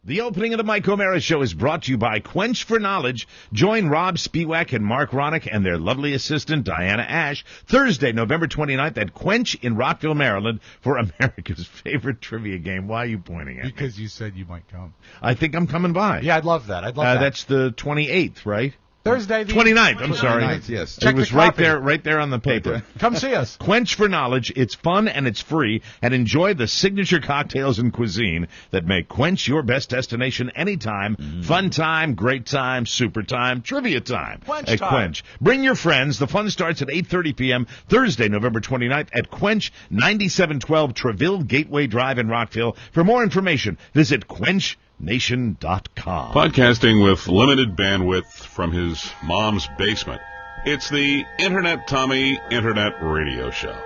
The opening of the Mike O'Mara Show is brought to you by Quench for Knowledge. Join Rob Spiewak and Mark Ronick and their lovely assistant, Diana Ash, Thursday, November 29th at Quench in Rockville, Maryland for America's favorite trivia game. Why are you pointing at me? Because you said you might come. I think I'm coming by. Yeah, I'd love that. That's the 28th, right? Thursday, the 29th, I'm sorry. 29th, yes. It was right there on the paper. Come see us. Quench for Knowledge. It's fun and it's free. And enjoy the signature cocktails and cuisine that make Quench your best destination anytime. Fun time, great time, super time, trivia time. Quench at time. Quench. Bring your friends. The fun starts at 8:30 p.m. Thursday, November 29th at Quench, 9712 Treville Gateway Drive in Rockville. For more information, visit quenchnation.com. Podcasting with limited bandwidth from his mom's basement. It's the Internet Tommy Internet Radio Show.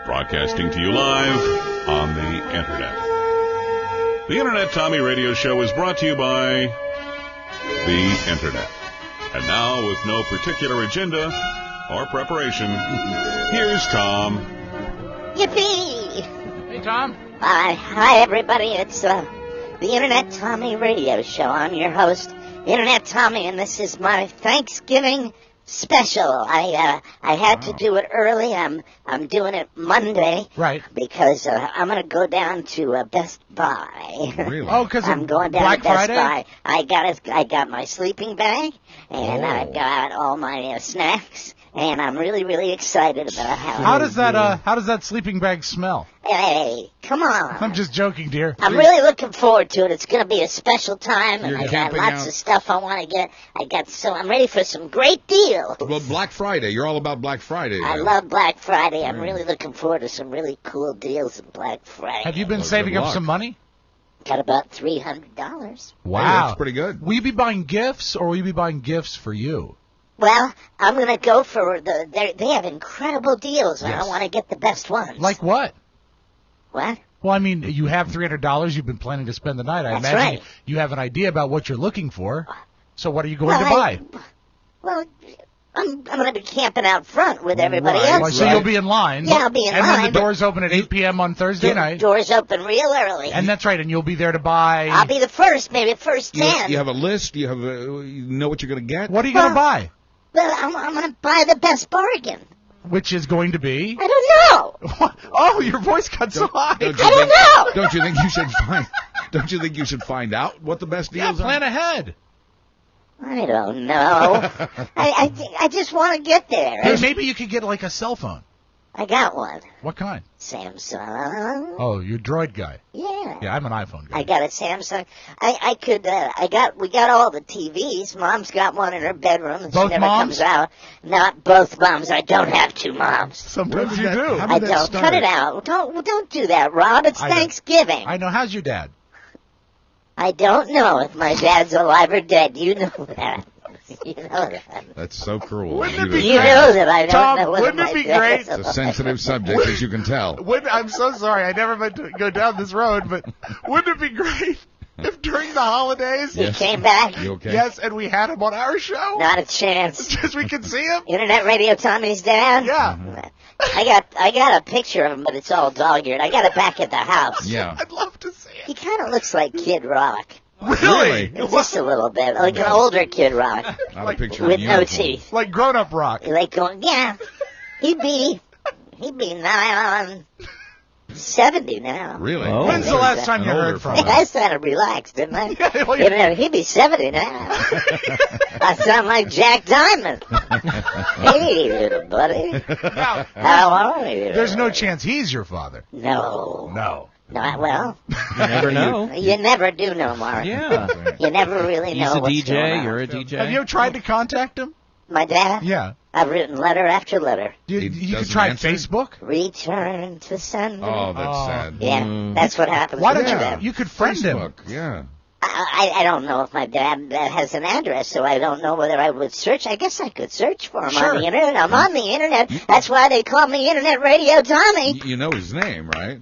Broadcasting to you live on the Internet. The Internet Tommy Radio Show is brought to you by the Internet. And now, with no particular agenda or preparation, here's Tom. Yippee! Hey, Tom. Hi, everybody. It's the Internet Tommy Radio Show. I'm your host, Internet Tommy, and this is my Thanksgiving special. I had to do it early. I'm doing it Monday, Right. Because I'm going to go down to Best Buy. Really? Oh, because I'm going down Black to Best Friday? Buy. I got my sleeping bag, and I've got all my snacks, and I'm really, really excited about How does that sleeping bag smell? Hey, come on. I'm just joking, dear. I'm really looking forward to it. It's going to be a special time, and You're I got camping lots out? of stuff I want to get. I'm ready for some great deals. Well, Black Friday. You're all about Black Friday. I love Black Friday. I'm really looking forward to some really cool deals in Black Friday. Have you been Well, saving good up luck. some money? Got about $300. Wow. Hey, that's pretty good. Will you be buying gifts, or will you be buying gifts for you? Well, I'm going to go for they have incredible deals, and Yes. I want to get the best ones. Like what? What? Well, I mean, you have $300. You've been planning to spend the night. I That's imagine right. you have an idea about what you're looking for. So what are you going Well, to buy? Well, I'm going to be camping out front with everybody Right. else. Well, so you'll be in line. Yeah, I'll be in and line. then the doors open at 8 p.m. on Thursday night. Doors open real early. And that's right, and you'll be there to buy. I'll be the first, maybe first 10. You have a list. You know what you're going to get. What are you going to buy? Well, I'm going to buy the best bargain. Which is going to be? I don't know. Oh, your voice got so high. Don't you I don't think- know. Don't you think you should find? Don't you think you should find out what the best Yeah, deals plan are? ahead. I don't know. I just want to get there. Hey, maybe you could get like a cell phone. I got one. What kind? Samsung. Oh, you're a Droid guy. Yeah. Yeah, I'm an iPhone guy. I got a Samsung. We got all the TVs. Mom's got one in her bedroom. And Both she never moms? comes out. Not both moms. I don't have two moms. Sometimes you When did that- do. how I did that don't. start? Cut it out. Don't do that, Rob. It's I know. Thanksgiving. I know. How's your dad? I don't know if my dad's alive or dead. You know that. You know that. That's so cruel. Wouldn't You it be do. You know that I don't Tom, know whether wouldn't it my be dad great? is It's a alive. sensitive subject, as you can tell. I'm so sorry. I never meant to go down this road, but wouldn't it be great if during the holidays, He came back. You okay? yes, and we had him on our show? Not a chance. Just we could see him? Internet Radio Tommy's dad? Yeah. I got a picture of him, but it's all dog-eared. I got it back at the house. Yeah. I'd love to see He it. kind of looks like Kid Rock. Really? Just a little bit. Like an older Kid Rock. I have a picture With of you. no teeth. Like grown-up rock. Like going, yeah. He'd be nigh on 70 now. Really? Oh. When's the last time you An older heard from fella. him? I sounded relaxed, didn't I? Yeah, well, you- He'd be 70 now. I sound like Jack Diamond. Hey, little buddy. Now, How are you? there's no chance he's your father. No. No. No, well, You never know. you never do know, Mark. Yeah. You never really He's know a what's going DJ. on. You're a DJ. Have you ever tried to contact him? My dad? Yeah. I've written letter after letter. You He could doesn't try answer? Facebook. Return to sender. Oh, that's Oh. sad. Yeah, that's what happens. Why with don't my Yeah. dad. you could friend him? Facebook, yeah. I don't know if my dad has an address, so I don't know whether I would search. I guess I could search for him Sure. on the internet. I'm on the internet. That's why they call me Internet Radio Tommy. You know his name, right?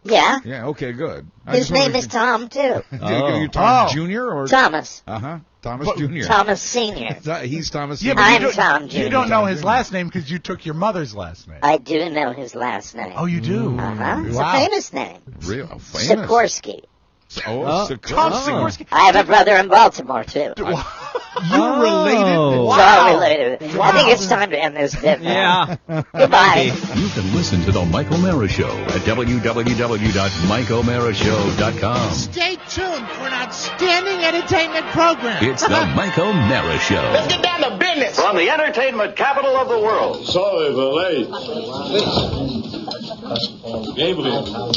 Yeah. Yeah, okay, good. His name is Tom, too. You Tom Oh. Jr. or? Thomas. Uh-huh. Thomas But- Jr. Thomas Sr. He's Thomas Yeah, Jr. but I'm you Tom don't, you Jr. don't know his Jr. last name because you took your mother's last name. I do know his last name. Oh, you do? Uh-huh. It's Wow. a famous name. Real famous. Sikorsky. Oh, Tom Sikorsky. I have a brother in Baltimore, too. You're related? It's all related. I think it's time to end this bit now. Yeah. Goodbye. You can listen to The Mike O'Mara Show at www.mikeomarashow.com. Stay tuned for an outstanding entertainment program. It's The Mike O'Mara Show. Let's get down to business. From the entertainment capital of the world. Sorry for late. Gabriel,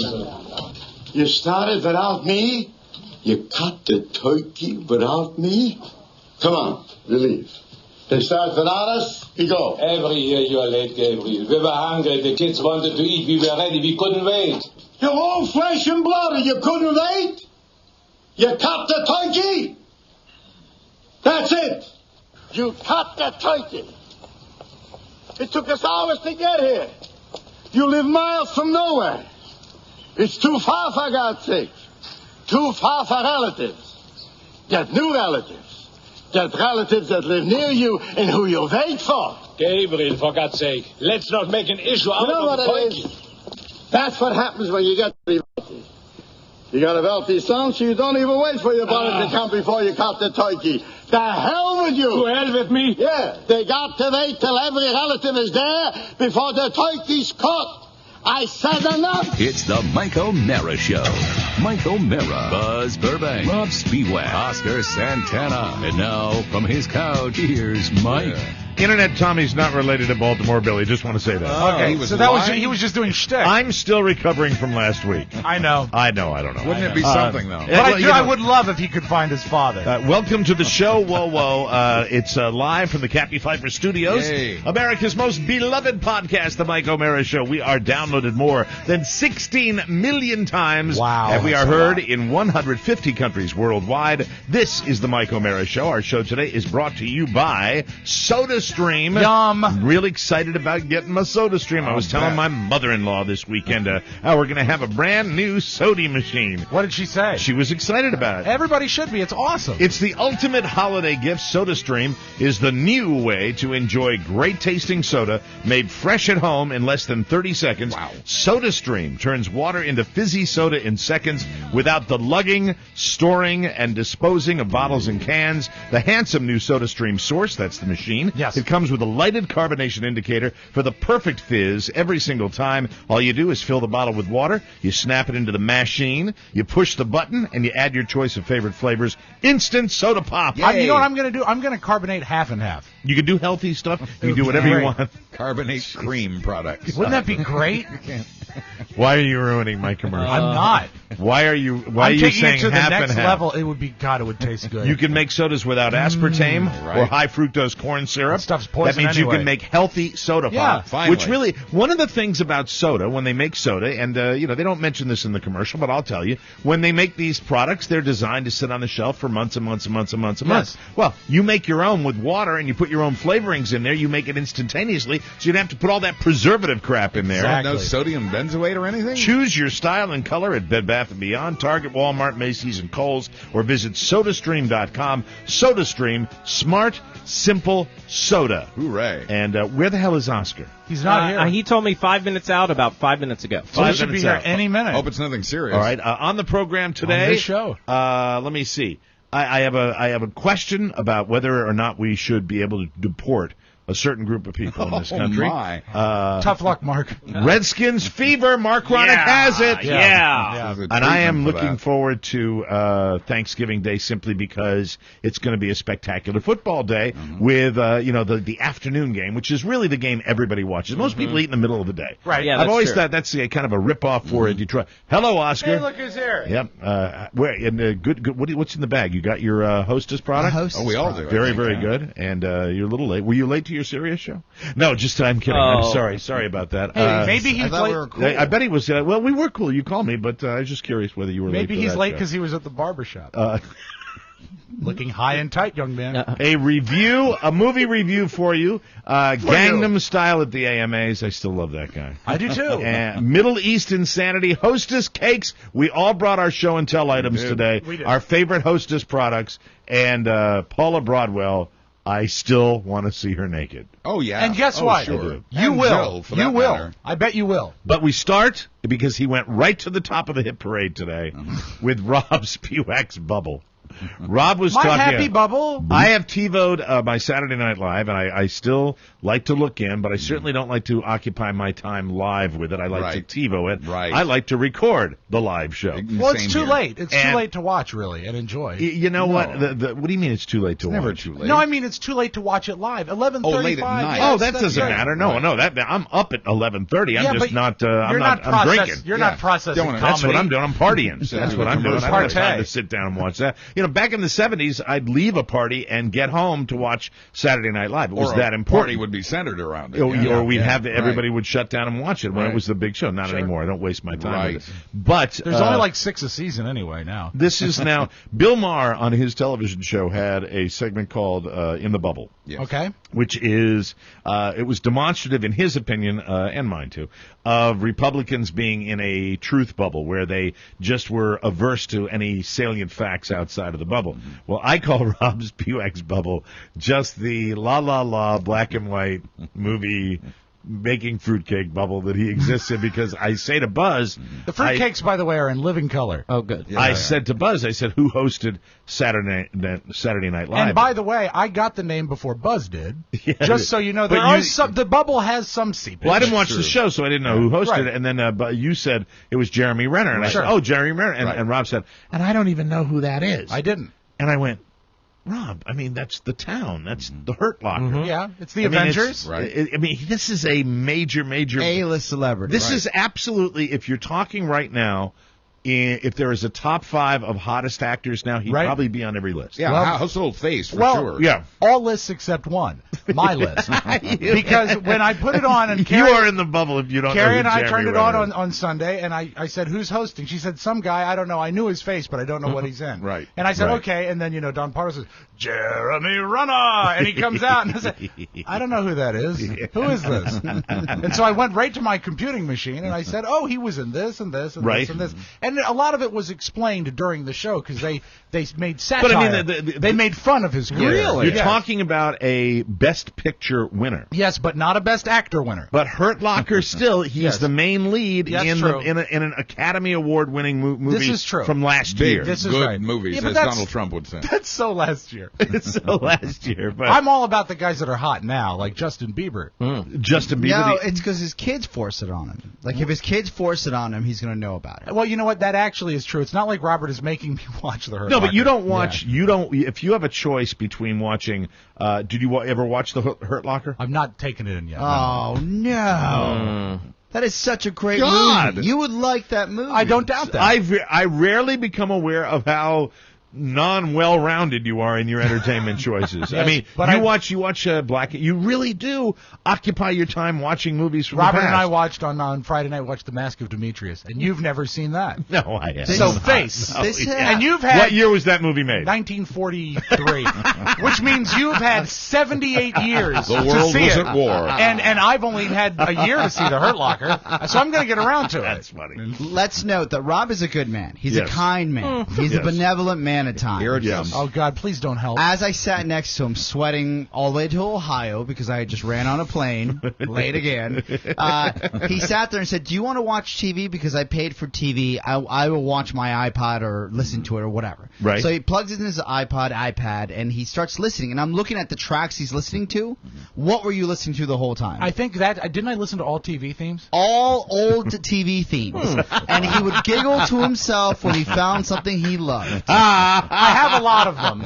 you started without me? You cut the turkey without me? Come on, we leave. They start without us, we go. Every year you are late, Gabriel. We were hungry, the kids wanted to eat, we were ready, we couldn't wait. Your own flesh and blood, and you couldn't wait? You cut the turkey? That's it. You cut the turkey. It took us hours to get here. You live miles from nowhere. It's too far, for God's sake. Too far for relatives. Get new relatives. Get relatives that live near you and who you wait for. Gabriel, for God's sake, let's not make an issue out You know of what the it turkey. is? That's what happens when you get to be wealthy. You got a wealthy son, so you don't even wait for your brother to come before you cut the turkey. The hell with you! To hell with me? Yeah, they got to wait till every relative is there before the turkey's cooked. I said enough. It's The Mike O'Mara Show. Mike O'Mara, Buzz Burbank, Rob Spiewak, Oscar Santana. And now, from his couch, here's Mike. Internet Tommy's not related to Baltimore Billy. Just want to say that. Okay, he was so that was lying? he was just doing shtick. I'm still recovering from last week. I know. I know. I don't know. Wouldn't it be something, though? But I, well, you know- I would love if he could find his father. Welcome to the show, whoa. It's live from the Cappy Pfeiffer Studios. Yay. America's most beloved podcast, The Mike O'Mara Show. We are downloaded more than 16 million times. Wow, And we are that's a heard lot. in 150 countries worldwide. This is The Mike O'Mara Show. Our show today is brought to you by SodaStream. Yum. Really excited about getting my SodaStream. I was telling my mother-in-law this weekend, we're going to have a brand new soda machine. What did she say? She was excited about it. Everybody should be. It's awesome. It's the ultimate holiday gift. SodaStream is the new way to enjoy great tasting soda made fresh at home in less than 30 seconds. Wow. SodaStream turns water into fizzy soda in seconds without the lugging, storing, and disposing of bottles and cans. The handsome new SodaStream Source, that's the machine. Yes. It comes with a lighted carbonation indicator for the perfect fizz every single time. All you do is fill the bottle with water, you snap it into the machine, you push the button, and you add your choice of favorite flavors. Instant soda pop. You know what I'm going to do? I'm going to carbonate half and half. You can do healthy stuff. You can do be whatever you great. want. Carbonate cream products. Wouldn't that be great? Why are you ruining my commercial? I'm not. Why are you I'm saying taking it to the half next and half? level. It would be, God, it would taste good. You can make sodas without aspartame right. or high fructose corn syrup. That stuff's poison That means you anyway. can make healthy soda Yeah, pop. finally. Which really, one of the things about soda, when they make soda, and they don't mention this in the commercial, but I'll tell you, when they make these products, they're designed to sit on the shelf for months and months and months and months and months. Well, you make your own with water and you put your own flavorings in there. You make it instantaneously, so you don't have to put all that preservative crap in there. Exactly. No sodium benzoate or anything? Choose your style and color at Bed Bath & Beyond, Target, Walmart, Macy's, and Kohl's, or visit SodaStream.com. SodaStream, smart, simple soda. Hooray. And where the hell is Oscar? He's not here. He told me 5 minutes out about 5 minutes ago. So he 5 should be minutes here out. any minute. Hope it's nothing serious. All right, on the program today. On this show. Let me see. I have a question about whether or not we should be able to deport a certain group of people in this country. My. Tough luck, Mark. Redskins fever. Mark Ronick has it. Yeah. There's a And I am treatment for looking that. forward to Thanksgiving Day simply because it's going to be a spectacular football day with the afternoon game, which is really the game everybody watches. Most people eat in the middle of the day. Right. Yeah, I've that's always true. thought that's kind of a rip-off for Detroit. Hello, Oscar. Hey, look who's here. Yep. Good. What's in the bag? You got your Hostess product? Oh, we all do. I Very, think, very yeah. good. And you're a little late. Were you late to your Sirius show? No, just I'm kidding. I'm Oh. sorry. Sorry about that. Hey, maybe he's thought late. we were cool. I bet he was. Well, we were cool. You called me, but I was just curious whether you were late. Maybe for he's that late show. because he was at the barber shop. Looking high and tight, young man. A movie review for you. Gangnam Style at the AMAs. I still love that guy. I do too. And Middle East Insanity, Hostess Cakes. We all brought our show and tell items today. We did. Our favorite Hostess products. And Paula Broadwell, I still want to see her naked. Oh, yeah. And guess oh, what? Sure. You And will. Jill, for You that will. matter. I bet you will. But we start, because he went right to the top of the hit parade today, with Rob Spiewak's Bubble. Rob was My talking. happy bubble. I have TiVo'd my Saturday Night Live, and I still like to look in, but I certainly don't like to occupy my time live with it. I like Right. to TiVo it. Right. I like to record the live show. Well, it's Same too here. late. It's And- too late to watch, really, and enjoy. You know what? What do you mean it's too late to watch? Never too late. No, I mean it's too late to watch it live. 11:35. Oh, late at night. yes, Oh, that that's doesn't right. matter. No, Right. no, I'm up at 11:30. I'm Yeah, just but not. I'm you're not. I'm process- drinking. You're Yeah. not processing Don't wanna- comedy. That's what I'm doing. I'm partying. That's what I'm doing. I don't have time Partay. to sit down and watch that. You know, back in the 70s, I'd leave a party and get home to watch Saturday Night Live. It was Or that a important. party would be centered around it. Or, Yeah. or we'd Yeah. have everybody Right. would shut down and watch it when it Right. was the big show. Not Sure. anymore. I don't waste my time Right. with it. But There's only like 6 a season anyway now. this is now Bill Maher on his television show had a segment called "In the Bubble." Yes. Okay. Which is, it was demonstrative in his opinion, and mine too, of Republicans being in a truth bubble where they just were averse to any salient facts outside of the bubble. Well, I call Rob Spiewak's bubble just the la black and white movie making fruitcake bubble that he exists in, because I say to Buzz, The fruitcakes, by the way, are in living color. Oh, good. I said to Buzz, I said, who hosted Saturday Night Live? And by the way, I got the name before Buzz did. Yeah. Just so you know, But there you- are some. The bubble has some seepage. Well, I didn't watch True. the show, so I didn't know who hosted Right. it. And then but you said it was Jeremy Renner. And I Sure. said, oh, Jeremy Renner. And, Right. and Rob said, and I don't even know who that is. I didn't. And I went, Rob, I mean, that's the town. That's the Hurt Locker. Yeah, it's the I mean, Avengers. Right. I mean, this is a major. A-list celebrity. This is absolutely, if you're talking right now, if there is a top 5 of hottest actors now, he'd Right. probably be on every list. Yeah, Well- household face, for Well, sure. Yeah. All lists except one, my list. Because when I put it on, and You Carrie, are in the bubble if you don't know Carrie who and I Jeremy turned it Renner on, is. on Sunday, and I said, who's hosting? She said, some guy, I don't know. I knew his face, but I don't know what he's in. Right. And I said, Right. okay. And then, Don Pardo says, Jeremy Renner. And he comes out, and I said, I don't know who that is. Who is this? And so I went right to my computing machine, and I said, oh, he was in this and this and Right. this and this. And a lot of it was explained during the show, because they made satire. But I mean, they made fun of his career. You're Yes. talking about a Best Picture winner. Yes, but not a Best Actor winner. But Hurt Locker still, he's Yes. the main lead That's in true. in an Academy Award winning movie This is true. from last Big, year. This is good right. movies, Yeah, but as that's- Donald Trump would say. That's so last year. So last year, but I'm all about the guys that are hot now, like Justin Bieber. Justin Bieber. No, the- it's because his kids force it on him. Like, if his kids force it on him, he's going to know about it. Well, you know what? That actually is true. It's not like Robert is making me watch The Hurt no, but Locker. you don't watch. You don't. If you have a choice between watching, did you ever watch the Hurt Locker? I've not taken it in yet. Oh, no. That is such a great God. movie. You would like that movie. I don't doubt that. I rarely become aware of how non-well-rounded you are in your entertainment choices. I Yes, mean, but you watch Black. You really do occupy your time watching movies from Robert the past. and I watched on Friday night watched The Mask of Demetrius, and you've never seen that. No, I haven't. So face. This And you've had What year was that movie made? 1943, which means you've had 78 years The to world see was it. at war. And I've only had a year to see The Hurt Locker, so I'm going to get around to it. That's funny. Let's note that Rob is a good man. He's Yes. a kind man. He's Yes. a benevolent man at times. Here it Yes. comes. Oh, God, please don't help. As I sat next to him, sweating all the way to Ohio because I had just ran on a plane, late again, he sat there and said, do you want to watch TV? Because I paid for TV. I will watch my iPod or listen to it or whatever. Right. So he plugs in his iPad, and he starts listening. And I'm looking at the tracks he's listening to. What were you listening to the whole time? I think that didn't I listen to all TV themes? All old TV themes. And he would giggle to himself when he found something he loved. I have a lot of them.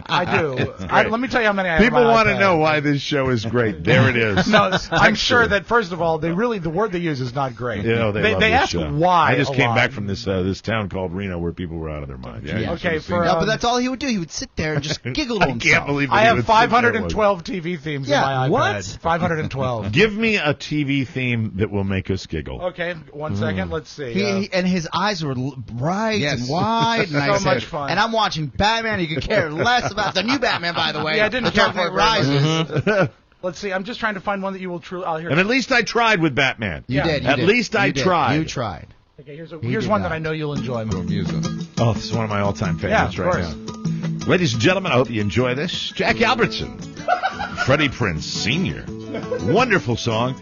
I do. Let me tell you how many I have. People on my want to iPad. know why this show is great. There it is. No, I'm sure that first of all, the word they use is not great. You know, they love this ask show. why. I just a came lot. back from this town called Reno where people were out of their minds. Yeah, you Okay, should've seen for it. No, but that's all he would do. He would sit there and just giggle to I himself. can't believe that I he have would sit there and 512 TV themes Yeah, in my iPad. what? 512. Give me a TV theme that will make us giggle. Okay, one second. Let's see. And his eyes were bright Yes. and wide. And I So said, much fun. And I'm watching Batman. You could care less about the new Batman, by the way. Yeah, I didn't The care Dark for Knight it very Rises. much. Let's see. I'm just trying to find one that you will truly. Oh, here. And at least I tried with Batman. You did. You At did. least I You did. tried. You tried. Okay, here's did one that. that I know you'll enjoy. Music. Oh, this is one of my all-time favorites Yeah, of right course. now. Ladies and gentlemen, I hope you enjoy this. Jack Albertson. Freddie Prinze Sr. Wonderful song,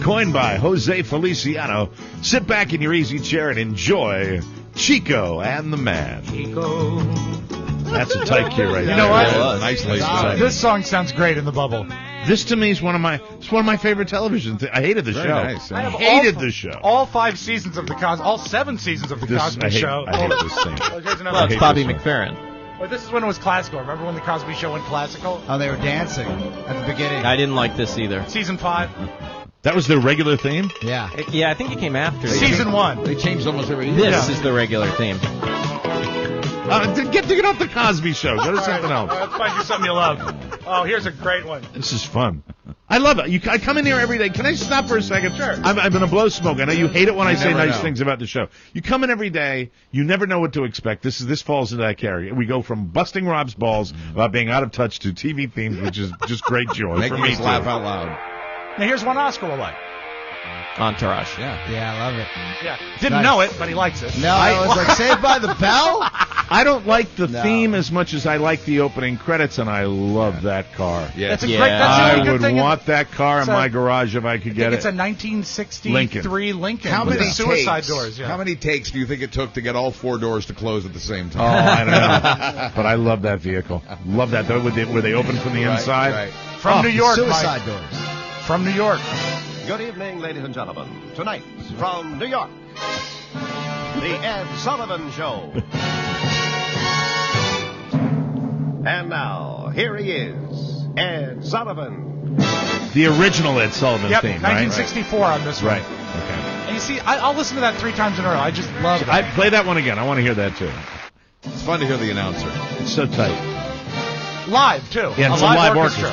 coined by Jose Feliciano. Sit back in your easy chair and enjoy Chico and the Man. Chico. That's a tight cue right there. You know what? Nicely This song sounds great in the bubble. This to me is one of my favorite television things. I hated the Very show. nice, yeah. I hated the show. All 5 seasons of the Cosby, all 7 seasons of the Cosby Show. I hate this thing. Oh, here's another Well, one. it's Bobby McFerrin. Well, this is when it was classical. Remember when the Cosby Show went classical? Oh, they were dancing at the beginning. I didn't like this either. Season 5. That was their regular theme? Yeah. Yeah, I think it came after. Season 1. They changed almost every year. This is the regular theme. Get off the Cosby Show. Go to something else. Let's find you something you love. Oh, here's a great one. This is fun. I love it. I come in here every day. Can I stop for a second? Sure. I'm going to blow smoke. I know you hate it when I say never nice know. things about the show. You come in every day. You never know what to expect. This falls into that category. We go from busting Rob's balls about being out of touch to TV themes, which is just great joy for Making me us too. laugh out loud. Now, here's one Oscar will like. Entourage. Yeah. Yeah, I love it. Yeah. Didn't Nice. know it, but he likes it. No, I was like, Saved by the Bell? I don't like the No. theme as much as I like the opening credits, and I love that car. Yeah. That's a Yeah. great. That's the I only good would thing. want that car in So, my garage if I could I get think it's a it. 1963 Lincoln. How with many the suicide takes? doors? Yeah. How many takes do you think it took to get all 4 doors to close at the same Oh, time? I don't know. But I love that vehicle. Love that. Though, were they open from the inside? Right. From New York, Suicide Mike. doors. From New York. Good evening, ladies and gentlemen. Tonight, from New York, the Ed Sullivan Show. And now, here he is, Ed Sullivan. The original Ed Sullivan Yep, theme, right? 1964 on this one. Right. Okay. And you see, I'll listen to that 3 times in a row. I just love that. I play that one again. I want to hear that too. It's fun to hear the announcer. It's so tight. Live, too. Yeah, it's a live orchestra.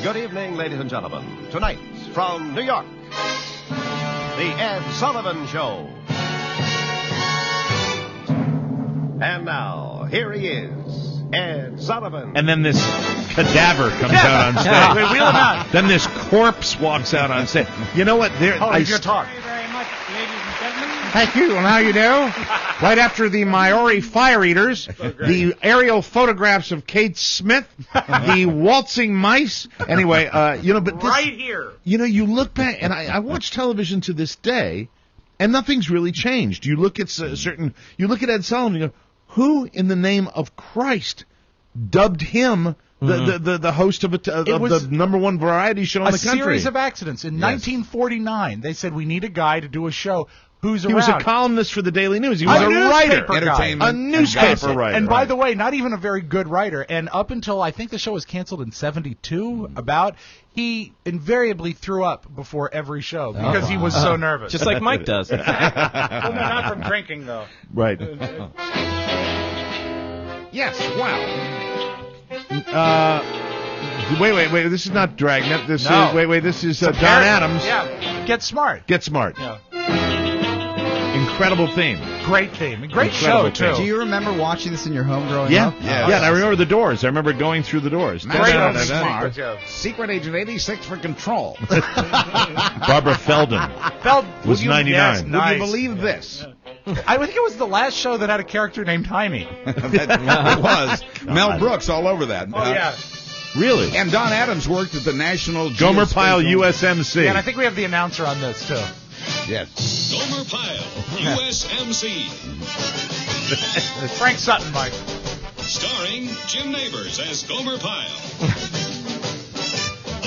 Good evening, ladies and gentlemen. Tonight, from New York, the Ed Sullivan Show. And now, here he is, Ed Sullivan. And then this cadaver comes out on stage. Wait, wheel him out. Then this corpse walks out on stage. You know what? Oh, he's going to talk. Thank you, and how you do? Right after the Maori fire eaters, the aerial photographs of Kate Smith, the waltzing mice. Anyway, but this, Right here. you look back, and I watch television to this day, and nothing's really changed. You look at you look at Ed Sullivan, and you go, who in the name of Christ dubbed him the host of the number one variety show in the country? A series of accidents. In 1949, they said, we need a guy to do a show who's He around. was a columnist for the Daily News. He was a writer. Entertainment. A newspaper writer. And by the way, not even a very good writer. And up until I think the show was canceled in 1972, he invariably threw up before every show because he was so nervous. Just like Mike does. Well, no, not from drinking, though. Right. Yes, wow. Wait. This is not Dragnet. This No. is This is Don Parody. Adams. Yeah. Get Smart. Get Smart. Yeah. Incredible theme. Great theme. Great Incredible show, too. Do you remember watching this in your home growing Yeah. up? Yeah. And I remember the Doors. I remember going through the Doors. Great Da-da-da-da-da. opening Smart. sequence, yeah. Secret Agent 86 for Control. Barbara Feldon was Would you- 99. yes, Would nice. you believe this? I think it was the last show that had a character named Jaime. It was. Mel Brooks all over that. Oh, yeah. Really? And Don Adams worked at the National Gomer Pyle Geospatial- USMC. Yeah, and I think we have the announcer on this, too. Yes. Gomer Pyle, USMC. Frank Sutton, Mike. Starring Jim Neighbors as Gomer Pyle.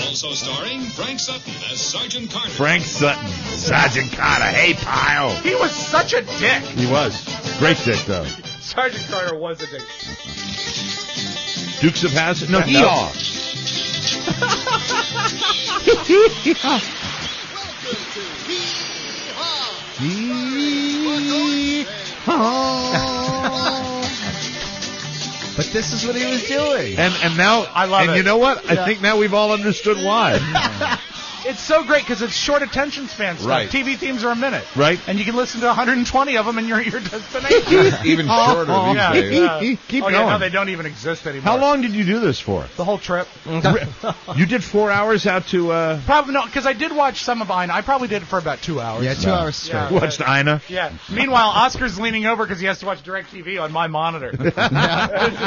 Also starring Frank Sutton as Sergeant Carter. Frank Sutton. Sergeant Carter. Hey, Pyle. He was such a dick. He was. Great dick, though. Sergeant Carter was a dick. Dukes of Hazzard? No, Hee-haw. But this is what he was doing. And now I love and it. you know what? I think now we've all understood why. It's so great because it's short attention span stuff. Right. TV themes are a minute. Right. And you can listen to 120 of them and you're at your destination. Even shorter these days. Yeah. Keep Oh, going. yeah, no, they don't even exist anymore. How long did you do this for? The whole trip. You did 4 hours out to. Probably no, because I did watch some of Ina. I probably did it for about 2 hours. Yeah, 2 hours straight. Yeah. Watched Ina. Yeah. Meanwhile, Oscar's leaning over because he has to watch DirecTV on my monitor.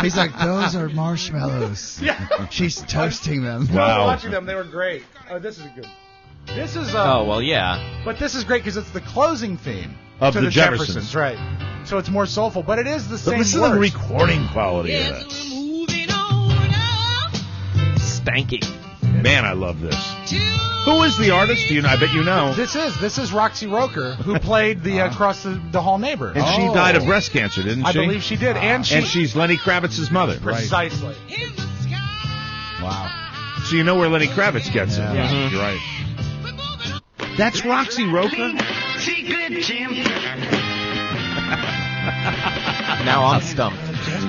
He's like, those are marshmallows. Yeah. She's toasting them. I was Wow. watching them. They were great. Oh, this is good. This is. Oh, well, yeah. But this is great because it's the closing theme Of to the the Jeffersons. right? So it's more soulful, but it is the But same listen to the words. recording quality of that. Stanky. Man, I love this. Who is the artist? Do you know? I bet you know. This is Roxy Roker, who played the across the hall neighbor. And she died of breast cancer, didn't I she? believe she did, and she's Lenny Kravitz's mother. precisely. Wow. So you know where Lenny Kravitz gets it. Yeah. Mhm. You're right. That's Roxy Roker? Now I'm stumped.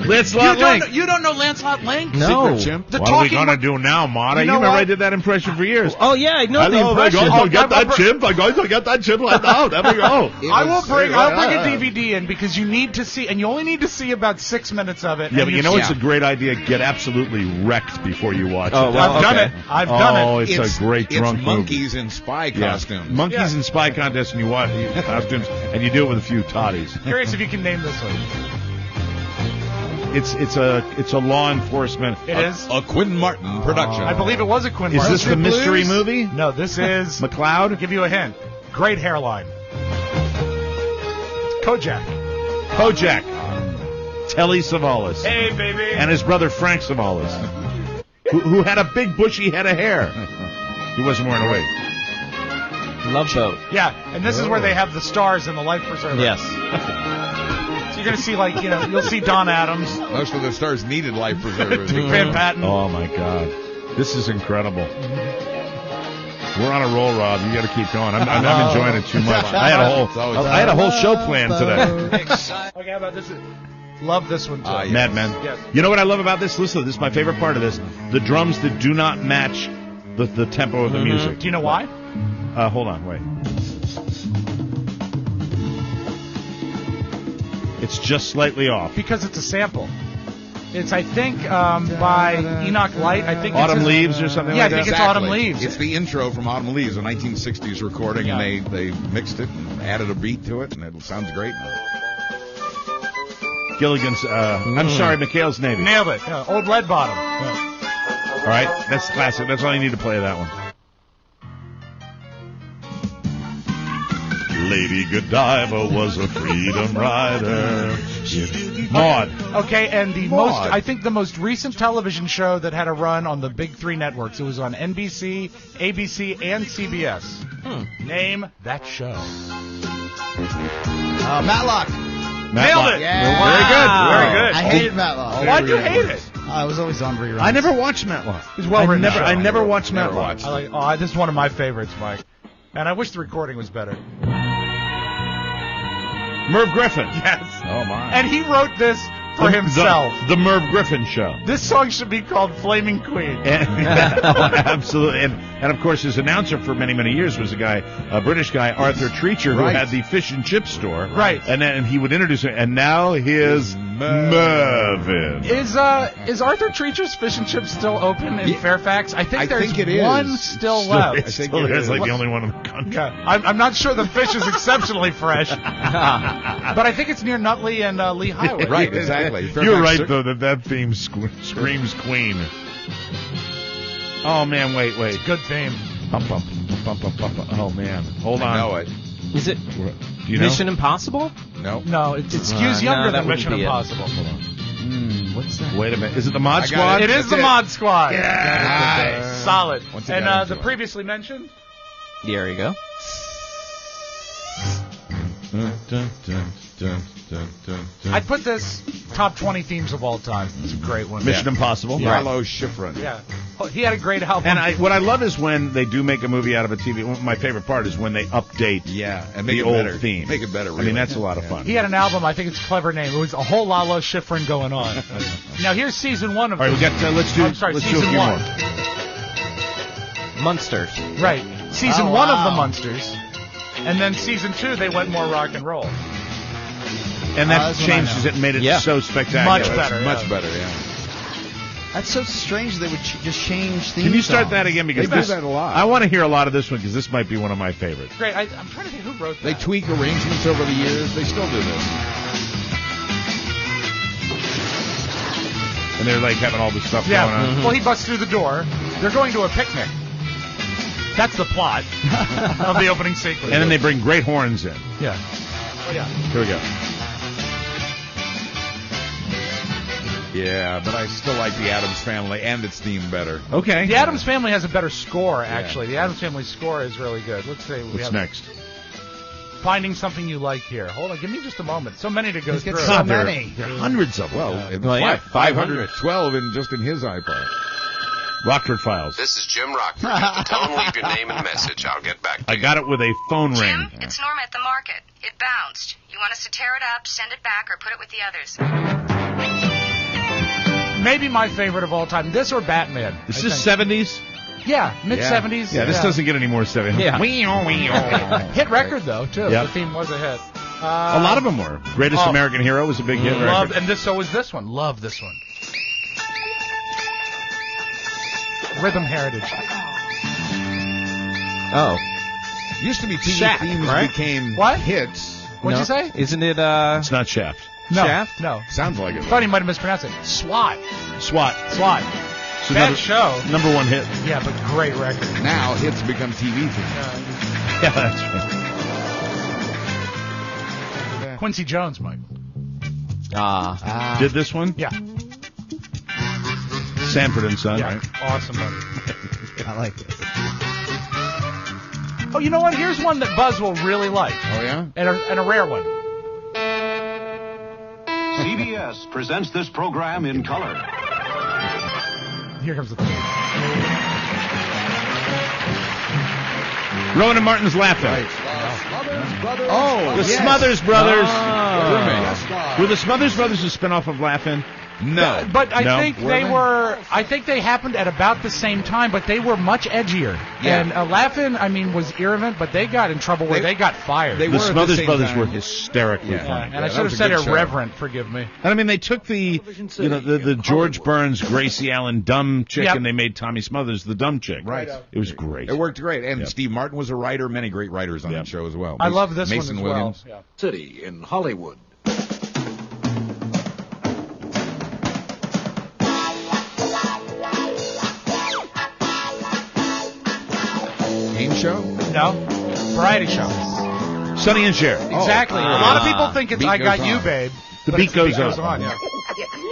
Lancelot Link. You don't know Lancelot Link? No. The What are we talking going to do now, Mata? You You know remember what? I did that impression for years. Oh, yeah, I know the Hello, my impression. guys, I got that chimp. I got that chimp right now. There we go. I'll bring a DVD in because you need to see, and you only need to see about 6 minutes of it. Yeah, and but you know it's a great idea. Get absolutely wrecked before you watch Oh, it. well, I've done okay. it. I've done it. Oh, it's a great drunk It's movie. monkeys in spy Yeah. costumes. Monkeys and spy contests, and you watch costumes, and you do it with a few toddies. Curious if you can name this one. It's a law enforcement. It is. A Quinn Martin production. I believe it was a Quinn Is Martin. this the mystery movie? No, this is. McLeod? I'll give you a hint. Great hairline. Kojak. Kojak. Telly Savalas. Hey, baby. And his brother Frank Savalas, who had a big bushy head of hair. He wasn't wearing a wig. Love Boat. Yeah, and this is where they have the stars in the life preserver. Yes. So you're going to see, you'll see Don Adams. Most of the stars needed life preservers. Van Patten. Oh my God, this is incredible. We're on a roll, Rob. You got to keep going. I'm enjoying it too much. I had a whole show planned today. Okay, how about this? Love this one too. Yes. Mad Men. Yes. You know what I love about this? Listen, this is my favorite part of this. The drums that do not match the tempo of the music. Do you know why? Hold on, wait. It's just slightly off. Because it's a sample. It's, I think, by Enoch Light. I think Autumn it's Leaves or something Yeah, like I think that? it's Autumn Leaves. It's the intro from Autumn Leaves, a 1960s recording, Yeah. and they mixed it and added a beat to it, and it sounds great. Gilligan's, I'm sorry, McHale's Navy. Nailed it. Yeah, Old Lead Bottom. All right, that's classic. That's all you need to play that one. Lady Godiva was a freedom rider. Maud. Okay, and I think the most recent television show that had a run on the big three networks. It was on NBC, ABC, and CBS. Name that show. Matlock. Nailed it. Yeah. Very good. Very good. I hated Matlock. Why'd you hate it? I was always on reruns. I never watched Matlock. It's well written. I never watched Matlock. This is one of my favorites, Mike. And I wish the recording was better. Merv Griffin. Yes. Oh, my. And he wrote this for himself. The Merv Griffin Show. This song should be called Flaming Queen. Absolutely. And of course, his announcer for many, many years was a British guy, Arthur Treacher, who had the fish and chip store. Right. And then he would introduce it. And now here's Mervin. Is Arthur Treacher's Fish and Chips still open in Fairfax? I think there's it is. one still left. It's still there's like the only one in the country. Yeah, I'm not sure the fish is exceptionally fresh, but I think it's near Nutley and Lee Highway. Right, exactly. You're right, though, that theme screams Queen. Oh, man, wait. Good theme. Bum, bum, bum, bum, bum, bum. Oh, man. Hold on. I know it. Is it Do you know? Mission Impossible? No. No, it skews younger that than wouldn't Mission be it. Impossible. What's that? Wait a minute. Is it the Mod I got Squad? It is the Mod Squad. Nice. Solid. Once you And got the into it. previously mentioned? There you go. I'd put this top 20 themes of all time. It's a great one. Mission Impossible. Lalo Schifrin. Yeah. Oh, he had a great album. And what I love is when they do make a movie out of a TV. My favorite part is when they update And make the it old better. theme. Make it better, I really. mean, that's a lot of fun. He had an album, I think it's a clever name. It was a whole Lalo Schifrin going on. Now here's season one of All right, we got. Let's do. I'm sorry, let's do a season few one. more. Munsters. Right. season Oh, 1 of wow. the Munsters, and then season 2 they went more rock and roll. And that that's what I changes know. it and made it Yeah. so spectacular. Much That's better. much yeah. better, yeah. That's so strange they would just change theme Can you start songs. that again? Because They do this, that a lot. I want to hear a lot of this one because this might be one of my favorites. Great. I'm trying to think who wrote that. They tweak arrangements over the years. They still do this. And they're like having all this stuff Yeah. going on. Well, he busts through the door. They're going to a picnic. That's the plot of the opening sequence. And then they bring great horns in. Yeah. Oh, yeah. Here we go. Yeah, but I still like the Addams Family and its theme better. Okay. The Addams Family has a better score, actually. The Addams Family score is really good. Let's see. What's next? Finding something you like here. Hold on. Give me just a moment. So many to go Let's through. get so God, there many. are hundreds of them. Well, yeah, 512 just in his iPod. Rockford Files. This is Jim Rockford. At the tone, leave your name and message. I'll get back to I you. got it with a phone ring. Jim, it's Norma at the market. It bounced. You want us to tear it up, send it back, or put it with the others? Maybe my favorite of all time. This or Batman. This I is think. 70s? Yeah, mid-70s. Yeah, this doesn't get any more 70s. Yeah. Hit record, though, too. Yep. The theme was a hit. A lot of them were. Greatest Oh. American Hero was a big hit Love, record. and this, so was this one. Love this one. Rhythm Heritage. Oh. Used to be TV Shaft, themes right? became What? hits. What'd No. you say? Isn't it, It's not Shaft. No. Shaft? No. Sounds like it. Thought he might have mispronounced it. SWAT. SWAT. SWAT. So Bad show. Number one hit. Yeah, but great record. Now hits become TV themes. Yeah, that's right. Quincy Jones, Mike. Did this one? Yeah. Sanford and Son, Yeah. right? Awesome one. I like this. Oh, you know what? Here's one that Buzz will really like. Oh, yeah? And a rare one. CBS presents this program in color. Here comes the thing. Rowan and Martin's Laughing. Oh, The yes. Smothers Brothers. Oh. Were the Smothers Brothers a spinoff of Laugh-In? No. But I No. think I think they happened at about the same time, but they were much edgier. Yeah. And Laugh-In, I mean, was irrelevant, but they got in trouble where they got fired. They The were at the Smothers same Brothers time. were hysterically Yeah. funny. and Yeah, I that should have was a said good show. irreverent, forgive me. And I mean, they took the George Burns, Gracie Allen dumb chick, Yep. and they made Tommy Smothers the dumb chick. Right. It was great. It worked great. And Yep. Steve Martin was a writer. Many great writers on Yep. that show as well. I love this Mason one as Williams. well. Yeah. City in Hollywood. Game show? No? Variety show. Sonny and Cher. Exactly. A lot of people think it's Beat I Got goes You, on. Babe. The but beat it's goes goes on. Yeah.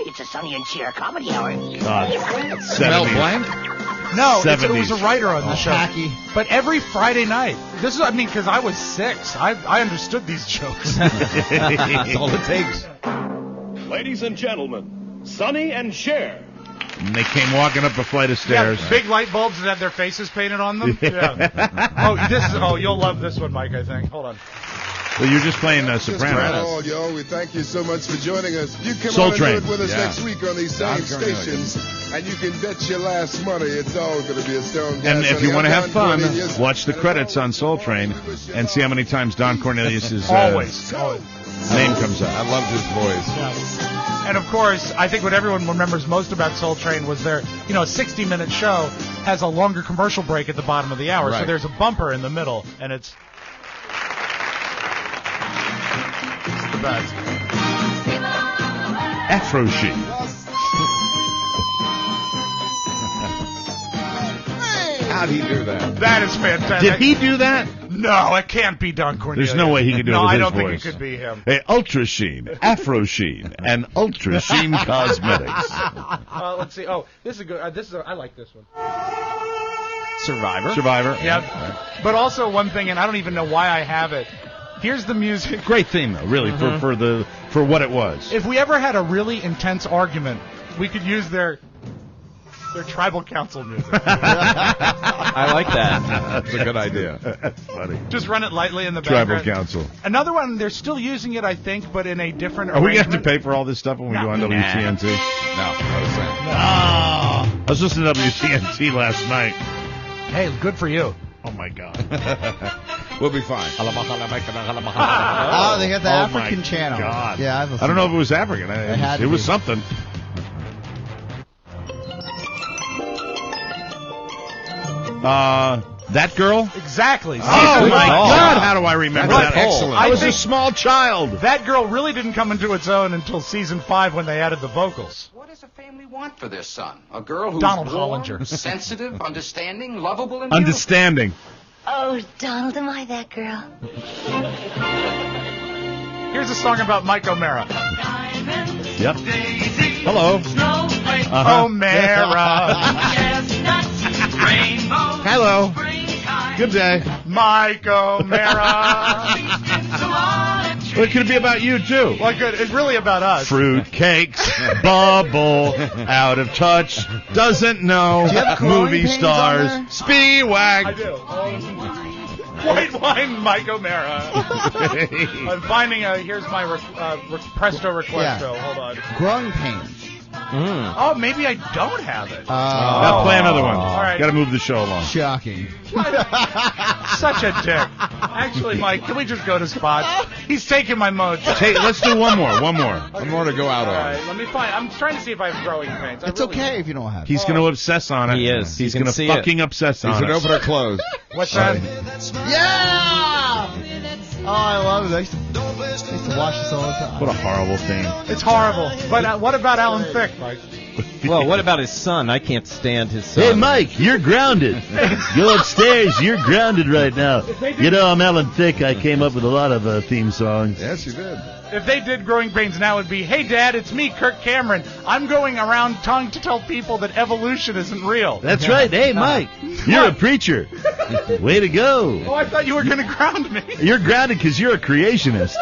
It's a Sonny and Cher comedy hour. God. Mel 70s. Blanc? No, it 70s. was a writer on the show. Tacky. But every Friday night. This is, I mean, because I was 6. I understood these jokes. That's all it takes. Ladies and gentlemen, Sonny and Cher. And they came walking up a flight of stairs. Yeah, big light bulbs that have their faces painted on them. Yeah. You'll love this one, Mike, I think. Hold on. Well, you're just playing Sopranos. All, yo, we thank you so much for joining us. You come Soul on Train. and do it with us Yeah. next week on these same Don Cornelius. stations, and you can bet your last money it's all going to be a Stone And Gas if you Honey. want to I'm have Don fun, Cornelius. watch the credits on Soul Train and see how many times Don Cornelius' Always. name comes up. I loved his voice. And of course, I think what everyone remembers most about Soul Train was their, a 60-minute show has a longer commercial break at the bottom of the hour. So Right. there's a bumper in the middle, and it's the best. Afro Chic. How'd he do that? That is fantastic. Did he do that? No, it can't be Don Cornelius. There's no way he could do no, it with I his don't voice. think it could be him. Hey, Ultra Sheen, Afro Sheen, and Ultra Sheen Cosmetics. Let's see. Oh, this is good. I like this one. Survivor. Yeah. But also one thing, and I don't even know why I have it. Here's the music. Great theme though, really, for what it was. If we ever had a really intense argument, we could use their tribal council music. I like that. That's a good idea. That's funny. Just run it lightly in the Tribal background. Council. Another one, they're still using it, I think, but in a different Are we going to arrangement. have to pay for all this stuff when we No. go on WTNT? No, I was saying. I was listening to WTNT last night. Hey, good for you. Oh, my God. We'll be fine. Oh, they got the African channel. God. Yeah, I don't know if it was African. It was something. That girl? Exactly. Oh, my God. How do I remember that? Excellent. I was a small child. That girl really didn't come into its own until season 5 when they added the vocals. What does a family want for their son? A girl who's Donald warm, Hollinger. sensitive, understanding, lovable, and Understanding. Oh, Donald, am I that girl? Here's a song about Mike O'Mara. Yep. Hello. O'Mara. Hello. Good day. Mike O'Mara. Well, it could be about you, too. Well, good. It's really about us. Fruit cakes, bubble, out of touch, doesn't know, Do you have growing movie pains stars, on there? Speewag. I do. White wine, Mike O'Mara. I'm finding here's my Presto Requesto. Hold on. Growing pains. Oh, maybe I don't have it. Now play another one. All right. Got to move the show along. Shocking. Such a dick. Actually, Mike, can we just go to spots? He's taking my mode. Let's do one more. One more. One more to go out All on. right, let me find. I'm trying to see if I have growing pains. It's okay if you don't have it. He's going to obsess on it. He is. He's You can going to see fucking obsess on Is it. it open or closed? What's that? Yeah! Oh, I love it. I used to watch this all the time. What a horrible thing. It's horrible. But what about Alan Thicke, Mike? Well, what about his son? I can't stand his son. Hey, Mike, you're grounded. Go upstairs. You're grounded right now. You know, I'm Alan Thicke. I came up with a lot of theme songs. Yes, you did. If they did growing pains now, it'd be, hey, Dad, it's me, Kirk Cameron. I'm going around trying to tell people that evolution isn't real. That's right. Hey, Mike, you're a preacher. Way to go. Oh, I thought you were going to ground me. You're grounded because you're a creationist.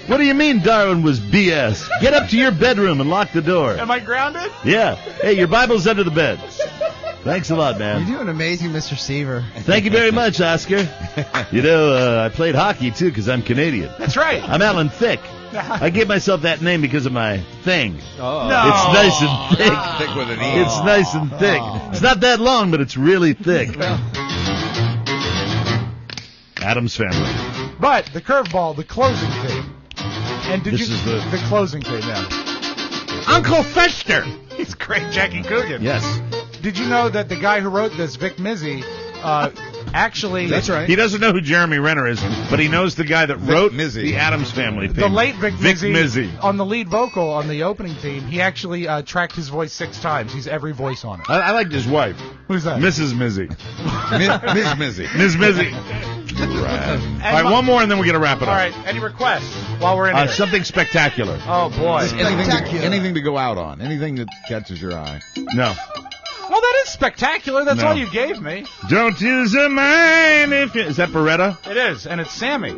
What do you mean Darwin was BS? Get up to your bedroom and lock the door. Am I grounded? Yeah. Hey, your Bible's under the bed. Thanks a lot, man. You're doing amazing, Mr. Seaver. Thank you very much, Oscar. You know, I played hockey, too, because I'm Canadian. That's right. I'm Alan Thicke. I gave myself that name because of my thing. Oh. No. It's nice and thick. Thick with an E. It's nice and thick. It's not that long, but it's really thick. Adam's Family. But the curveball, the closing theme. And did This you is the closing theme? Yeah. Uncle Fester. He's great, Jackie Coogan. Yes. Did you know that the guy who wrote this, Vic Mizzy, actually... That's right. He doesn't know who Jeremy Renner is, but he knows the guy that wrote Mizzy. the Addams Family theme. The late Vic Mizzy, Mizzy. on the lead vocal on the opening theme, he actually tracked his voice 6 times. He's every voice on it. I liked his wife. Who's that? Mrs. Mizzy. Ms. Mizzy. Ms. Mizzy. All right, one more and then we're going to wrap it All up. right, any requests while we're in here? Something spectacular. Oh, boy. Anything to go out on. Anything that catches your eye. No. Well, that is spectacular. That's No. all you gave me. Don't use a mind if you... Is that Beretta? It is, and it's Sammy.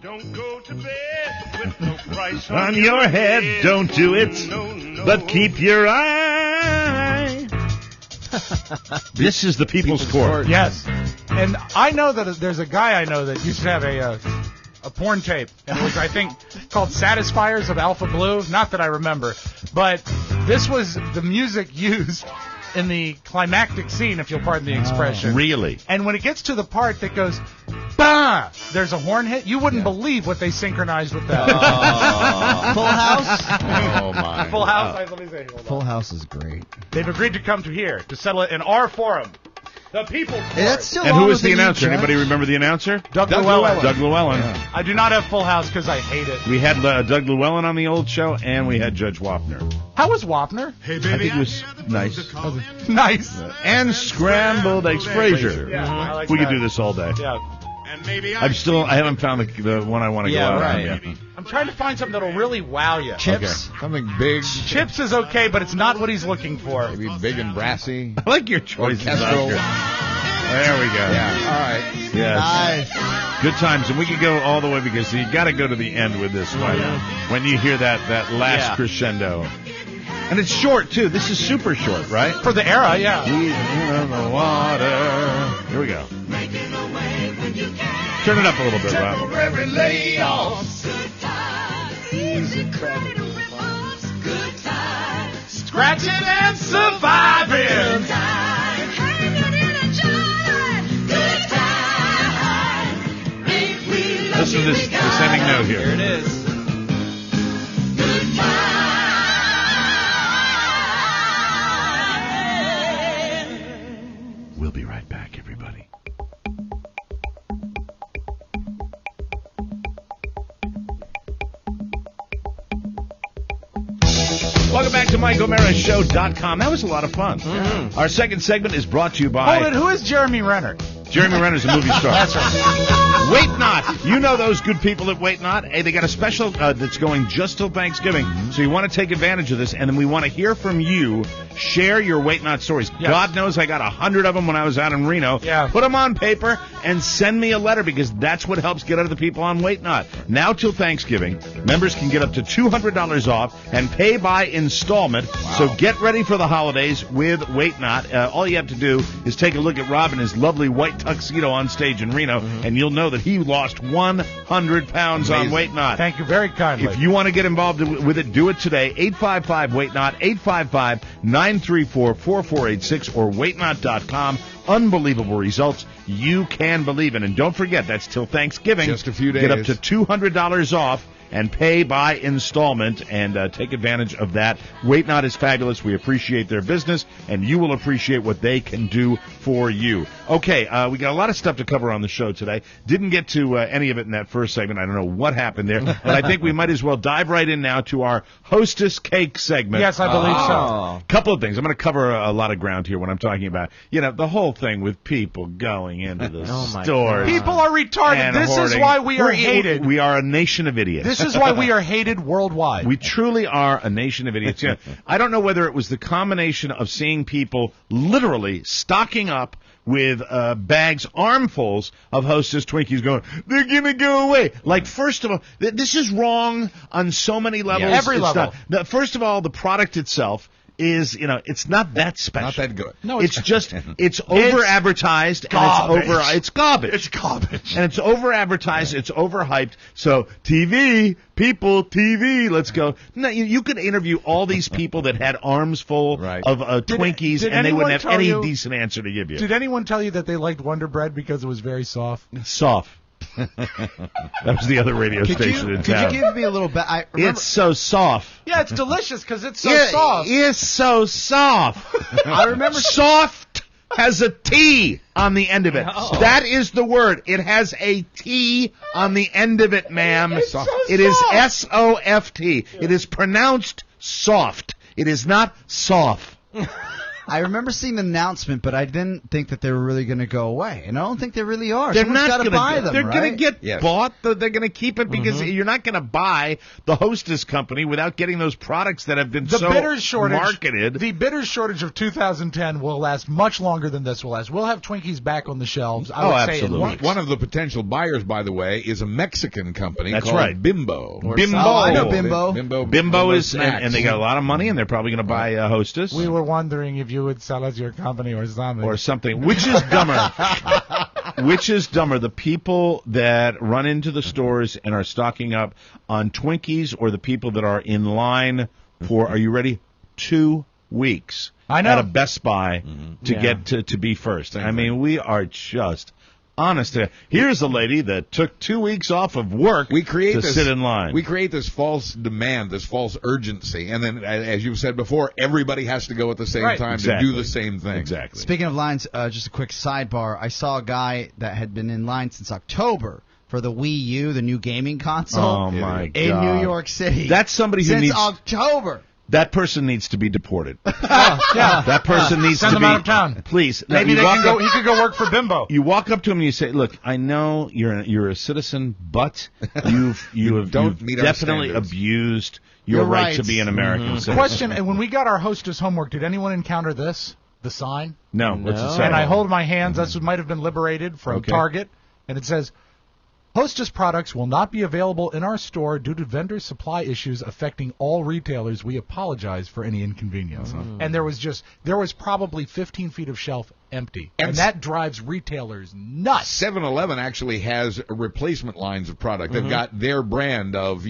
Don't go to bed with no price On your head, don't do it, but keep your eye. This is the People's Court. Yes. And I know that there's a guy I know that used to have a porn tape, and it was, I think, called Satisfiers of Alpha Blue. Not that I remember, but this was the music used in the climactic scene, if you'll pardon the expression. Really? And when it gets to the part that goes, bah, there's a horn hit, you wouldn't believe what they synchronized with that. Full House? Oh, my. Full House? Let me say, hold on. Full House is great. They've agreed to come to here to settle it in our forum. The People's Court. Hey, that's still And on who with was the announcer? judge. Anybody remember the announcer? Doug Llewellyn. Doug Llewellyn. I do not have Full House because I hate it. We had Doug Llewellyn on the old show, and we had Judge Wapner. How was Wapner? I think it was nice. Nice. And scrambled eggs, Frasier. Yeah, I like We could that. do this all day. Yeah. I haven't found the one I want to go out on yet. I'm trying to find something that'll really wow you. Chips? Okay. Something big. Chips is okay, but it's not what he's looking for. Maybe big and brassy. I like your choices, Orchestral. Oscar. There we go. Yeah. All right. Yes. Nice. Good times, and we could go all the way because you got to go to the end with this one. When you hear that last crescendo, and it's short too. This is super short, right? For the era, yeah. Leading in the water. Here we go. Turn it up a little bit, Rob. Temporary layoffs. Scratching and surviving. listen to this descending note here. Here it is. We'll be right back, everybody. Welcome back to MikeO'MaraShow.com. That was a lot of fun. Mm-hmm. Our second segment is brought to you by... Hold it, who is Jeremy Renner? Jeremy Renner's a movie star. That's right. Wait Not. You know those good people at Wait Not. Hey, they got a special that's going just till Thanksgiving. So you want to take advantage of this, and then we want to hear from you. Share your Wait Not stories. Yes. God knows I got 100 of them when I was out in Reno. Yeah. Put them on paper and send me a letter because that's what helps get other people on Wait Not. Now till Thanksgiving, members can get up to $200 off and pay by installment. Wow. So get ready for the holidays with Wait Not. All you have to do is take a look at Rob in his lovely white tuxedo on stage in Reno, and you'll know that he lost 100 pounds on Wait Not. Thank you very kindly. If you want to get involved with it, do it today. 855-WAIT-NOT, 855-934-4486, or waitnot.com. Unbelievable results you can believe in. And don't forget, that's till Thanksgiving. Just a few days. Get up to $200 off and pay by installment, and take advantage of that. Wait Not is fabulous. We appreciate their business, and you will appreciate what they can do for you. Okay, we got a lot of stuff to cover on the show today. Didn't get to any of it in that first segment. I don't know what happened there, but I think we might as well dive right in now to our Hostess Cake segment. Yes, I believe so. Couple of things. I'm going to cover a lot of ground here when I'm talking about, the whole thing with people going into the stores. People are retarded. This is why we are hated. We are a nation of idiots. This is why we are hated worldwide. We truly are a nation of idiots. I don't know whether it was the combination of seeing people literally stocking up with bags, armfuls of Hostess Twinkies going, they're going to go away. Like, first of all, this is wrong on so many levels. Yeah, every level. First of all, the product itself is, it's not that special. Not that good. No, it's just, it's over-advertised, and it's garbage. It's garbage. And it's over-advertised, it's overhyped. So, TV, let's go. No, you could interview all these people that had arms full of Twinkies, and they wouldn't have any decent answer to give you. Did anyone tell you that they liked Wonder Bread because it was very soft? Soft. That was the other radio station in town. Could you give me a little bit? It's so soft. Yeah, it's delicious because it's so soft. It's so soft. I remember soft has a T on the end of it. Oh. That is the word. It has a T on the end of it, ma'am. It's so it is S-O-F-T. It is pronounced soft. It is not soft. I remember seeing the announcement, but I didn't think that they were really going to go away, and I don't think they really are. They're Someone's not got to buy them. They're going to get Yes. bought. They're going to keep it because you're not going to buy the Hostess company without getting those products that have been marketed. The bitter shortage of 2010 will last much longer than this will last. We'll have Twinkies back on the shelves. I would say in weeks. One of the potential buyers, by the way, is a Mexican company That's called right. Bimbo. Bimbo. I know Bimbo. Bimbo is, and they got a lot of money, and they're probably going to buy Hostess. We were wondering if you would sell us your company or something. Or something. Which is dumber? Which is dumber? The people that run into the stores and are stocking up on Twinkies, or the people that are in line for, are you ready? 2 weeks. I know. At a Best Buy to get to be first. I mean, we are just... Honest, here's a lady that took 2 weeks off of work to sit in line. We create this false demand, this false urgency, and then, as you've said before, everybody has to go at the same time to do the same thing. Exactly. Speaking of lines, just a quick sidebar. I saw a guy that had been in line since October for the Wii U, the new gaming console. Oh, my God. In New York City. That's somebody who needs... Since October. That person needs to be deported. Yeah. That person needs Send to them be... out of town. Please. Maybe Now, he could go work for Bimbo. You walk up to him and you say, "Look, I know you're a citizen, but you've definitely abused your right to be an American citizen." Question, and when we got our hostess homework, did anyone encounter this? The sign? No. What's the sign? And I hold my hands. This might have been liberated from Target. And it says, Hostess products will not be available in our store due to vendor supply issues affecting all retailers. We apologize for any inconvenience. And there was probably 15 feet of shelf empty. And that drives retailers nuts. 7-Eleven actually has replacement lines of product. They've got their brand of,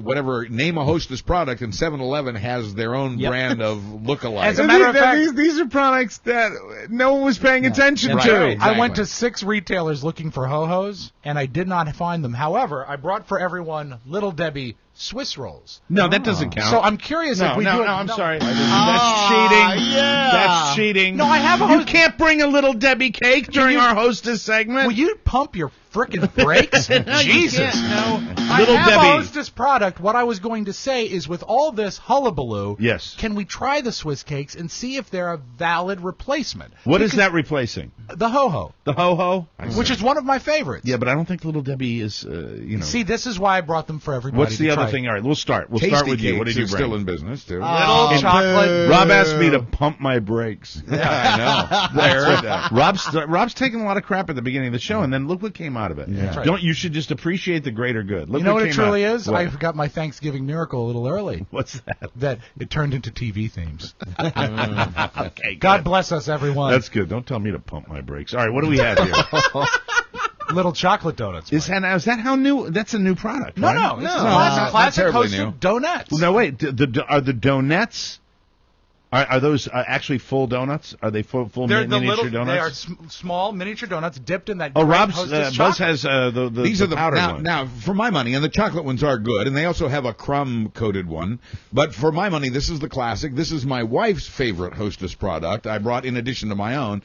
whatever, name a Hostess product, and 7-Eleven has their own brand of lookalike. As a matter of fact, these are products that no one was paying attention to. Right, exactly. I went to 6 retailers looking for ho-hos, and I did not find them. However, I brought for everyone Little Debbie Swiss rolls. No, that doesn't count. So I'm curious if we do it. No, I'm sorry. That's cheating. Yeah. That's cheating. No, I have a You can't bring a Little Debbie cake during our Hostess segment. Will you pump your frickin' brakes? Jesus. I Little have Debbie. a Hostess product. What I was going to say is, with all this hullabaloo, yes, can we try the Swiss cakes and see if they're a valid replacement? What is that replacing? The ho-ho. The ho-ho? Which is one of my favorites. Yeah, but I don't think Little Debbie is, See, this is why I brought them for everybody. What's the to other try. thing? All right, we'll start. We'll Tasty start with you. What Cakes did you is bring? still in business, too. Little chocolate. Rob asked me to pump my brakes. Yeah, I know. I heard that. Rob's taking a lot of crap at the beginning of the show, and then look what came out of it. Yeah. Right. Don't you should just appreciate the greater good. Look You know what it came truly out. is? What? I got my Thanksgiving miracle a little early. What's that? That it turned into TV themes. Okay, God bless us, everyone. That's good. Don't tell me to pump my brakes. All right, what do we have here? Little chocolate donuts. Is that how new? That's a new product, No, right? no. It's not classic terribly Hostess new. donuts. No, wait. Are the donuts? Are those actually full donuts? Are they full They're the miniature little. donuts? They are small miniature donuts dipped in that. Oh, great Rob's Hostess Buzz chocolate. has the These are the powdered now, ones. now, for my money, and the chocolate ones are good, and they also have a crumb-coated one. But for my money, this is the classic. This is my wife's favorite Hostess product. I brought in addition to my own.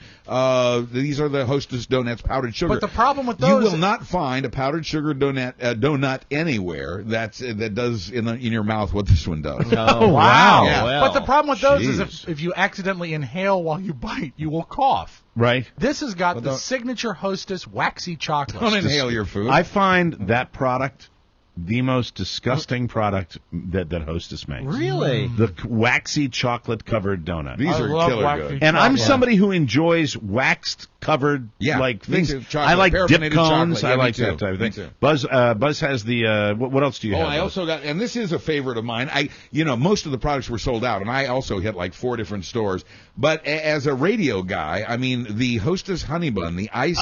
These are the Hostess Donuts powdered sugar. But the problem with you those, will not find a powdered sugar donut anywhere that does in your mouth what this one does. Oh, wow. Yeah. But the problem with those is Jeez. if you accidentally inhale while you bite, you will cough. Right. This has got the don't- signature Hostess waxy chocolate. Don't inhale your food. I find that product the most disgusting product that Hostess makes. Really? The waxy chocolate-covered donut. These I are love killer waxy good. And I'm chocolate. somebody who enjoys waxed covered Yeah, like me things. too. Chocolate, I like dip paraffinated cones. chocolate. Yeah, I me like too. that type of Me thing. too. Buzz has the what else do you have? I also got, and this is a favorite of mine. Most of the products were sold out, and I also hit like 4 different stores. But as a radio guy, I mean, the Hostess Honey Bun, the iced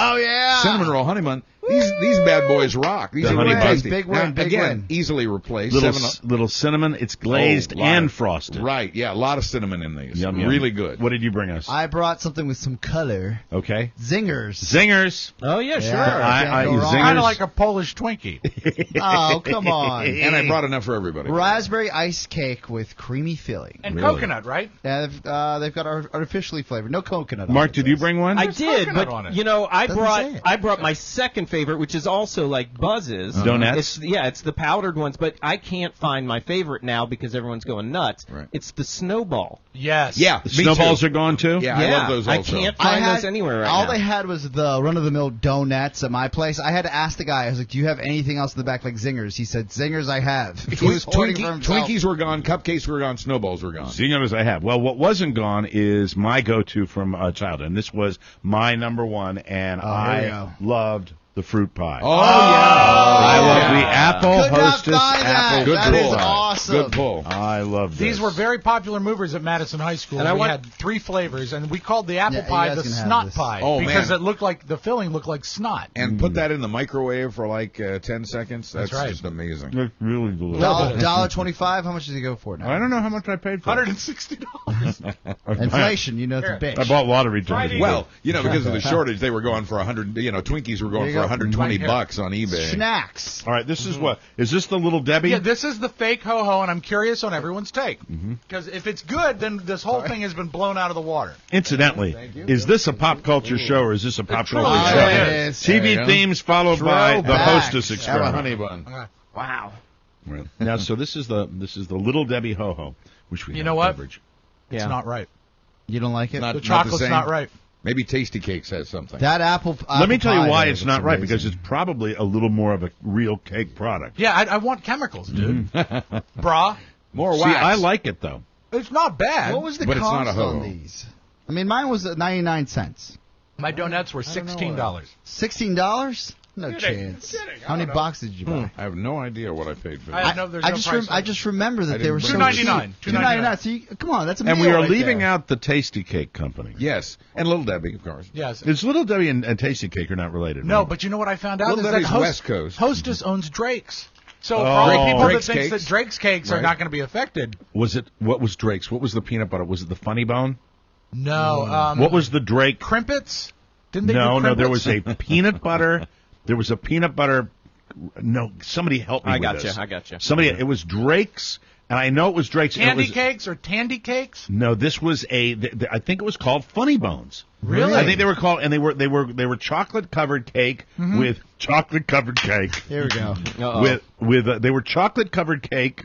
cinnamon roll honey bun, these bad boys rock. These The are honey really bun. tasty. Big win, Now, big again, win. easily replaced. little cinnamon. It's glazed lot and of- frosted. Right, yeah, a lot of cinnamon in these. Yum, yum. Really good. What did you bring us? I brought something with some color. Okay. Zingers. Zingers. Oh, yeah, sure. I Can't go wrong. Zingers. Kind of like a Polish Twinkie. Oh, come on. And I brought enough for everybody. Raspberry ice cake with creamy filling. And Really? coconut, right? Yeah, they've got artificially flavored. No coconut. on Mark, it, did you though. bring one? I There's did, coconut on it. but I Doesn't say it. brought my second favorite, which is also like Buzz's. Donuts? It's the powdered ones, but I can't find my favorite now because everyone's going nuts. Right. It's the snowball. Yes. Yeah, The me snowballs too. are gone too. Yeah, I love those also. I can't I find had- those anywhere right all now. they had was the run-of-the-mill donuts at my place. I had to ask the guy. I was like, "Do you have anything else in the back like Zingers?" He said, "Zingers, I have." He was hoarding for himself. Twinkies were gone, cupcakes were gone, snowballs were gone. Zingers I have. Well, what wasn't gone is my go-to from childhood, and this was my number one, and here we I go. loved the fruit pie. Oh, yeah. I love the apple Could not Hostess find that. apple. Good That pull. is awesome. Good pull. I love this. These were very popular movers at Madison High School. And I we want- had 3 flavors, and we called the apple Yeah, you pie guys the can have snot this. pie Oh, because man. it looked like the filling looked like snot. And put that in the microwave for like 10 seconds. That's right. just amazing. It's really delicious. $1.25. How much does he go for now? I don't know how much I paid for it. $160. Inflation, you know, it's a bitch. I bought lottery tickets. Well, because of the shortage, they were going for 100. Twinkies were going There you for go. 120 Right bucks on eBay. Snacks. All right, this is what is this the Little Debbie? Yeah, this is the fake ho-ho, and I'm curious on everyone's take. Because if it's good, then this whole thing has been blown out of the water. Incidentally, is this a pop culture show or is this a pop culture truly show? is. There you TV go. themes followed by the Throwback. Hostess Have a experiment. honey bun. Wow. Right. Now, so this is the Little Debbie Ho Ho, which we You have know what? beverage. It's Yeah. not right. You don't like it? Not- The not chocolate's same? not right. Maybe Tasty Cakes has something. That apple. Let me tell you pie why there it's looks not right, amazing. because it's probably a little more of a real cake product. Yeah, I want chemicals, dude. Brah. More See, wax. I like it, though. It's not bad. What was the But it's not cost a on ho-ho. these? I mean, mine was at 99 cents. My donuts were $16. $16? No Kidding. chance. I'm kidding. How many boxes did you buy? I have no idea what I paid for I that. have no- there's no price I just remember that they were so cheap. $2.99. $2.99. So you, come on, that's a And meal we are right leaving there. out the Tasty Cake Company. Yes, and Little Debbie, of course. Yes. It's Little Debbie and Tasty Cake are not related. No, right? but you know what I found out Little is Debbie's that West Coast. Hostess owns Drake's. So for Oh. all people Drake's that thinks cakes. that Drake's cakes are Right. not going to be affected. What was Drake's? What was the peanut butter? Was it the Funny Bone? No. What was the Drake? Crimpets? Didn't they No, do no, there Crimpets? was a peanut butter. There was a peanut butter. No, somebody help me I with gotcha, this. I gotcha. Somebody, it was Drake's, and I know it was Drake's. and it Candy was, cakes or Tandy cakes? No, this was I think it was called Funny Bones. Really? I think they were called, and they were chocolate covered cake with chocolate covered cake. Here we go. With they were chocolate covered cake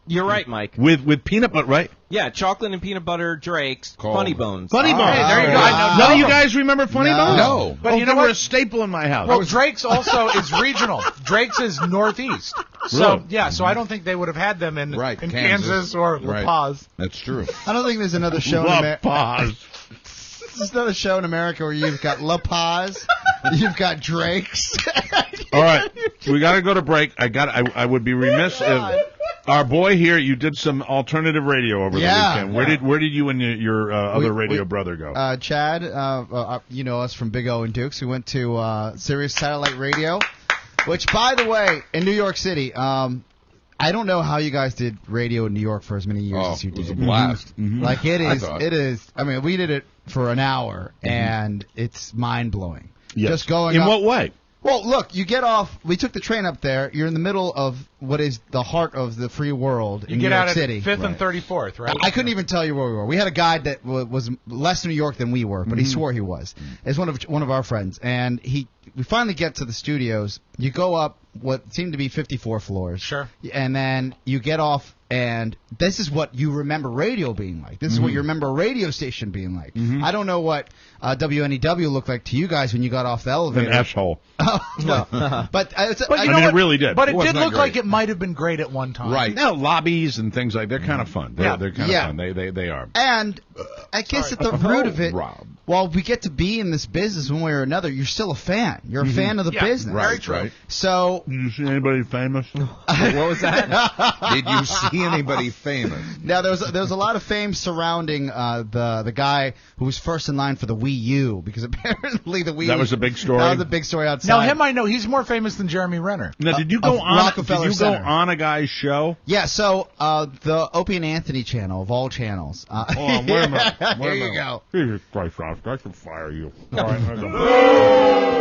You're right, Mike. with peanut butter, right? Yeah, chocolate and peanut butter Drake's Funny Bones. Funny Bones. Hey, there you go. I know None of you them. guys remember Funny No. Bones? No. But you know they were what? a staple in my house. Well, Drake's also is regional. Drake's is northeast. So Really? yeah, so I don't think they would have had them in Right, in Kansas. Kansas or Right. La Paz. That's true. I don't think there's another show in La America. Paz. There's another show in America where you've got La Paz, you've got Drake's. All right, we got to go to break. I would be remiss if our boy here. You did some alternative radio over the weekend. Where did you and your other radio brother go? Chad, you know us from Big O and Dukes. We went to Sirius Satellite Radio, which, by the way, in New York City, I don't know how you guys did radio in New York for as many years as you it was did. a blast. Like it I is, thought. it is. I mean, we did it for an hour, and it's mind blowing. Yes. Just going in up, what way? Well, look, you get off. We took the train up there. You're in the middle of what is the heart of the free world You in get New York out at City. 5th and 34th, right? I couldn't even tell you where we were. We had a guide that was less New York than we were, but he swore he was. It's one of our friends, and we finally get to the studios. You go up what seemed to be 54 floors. Sure. And then you get off, and this is what you remember radio being like. This is what you remember a radio station being like. I don't know what WNEW looked like to you guys when you got off the elevator. An asshole. No. But But you I know mean, what? it really did. But It it wasn't did that look great. like it might have been great at one time. Right. No, lobbies and things like they're kind of fun. They're kind of fun. They are. And I guess at the root of it, Rob. while we get to be in this business one way or another, you're still a fan. You're a fan of the Yeah, business. very true. Right. So Did you see anybody famous? What was that? Did you see anybody famous? now there was a lot of fame surrounding the guy who was first in line for the Wii U, because apparently the Wii That U, was a big story? That was a big story outside. Now him I know he's more famous than Jeremy Renner. Now, did you go of on? Rockefeller Did you go Center. on a guy's show? Yeah, so the Opie and Anthony channel of all channels. Hold on, wait a minute. Wait a Here you minute. go. Jesus Christ, Oscar, I can fire you. All right, I go.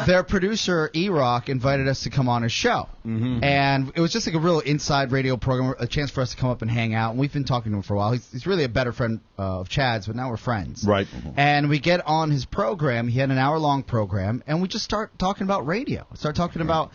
Their producer E-Rock invited us to come on his show, and it was just like a real inside radio program, a chance for us to come up and hang out. And we've been talking to him for a while. He's really a better friend of Chad's, but now we're friends. Right. And we get on his program. He had an hour-long program, and we just start talking about radio. Start talking about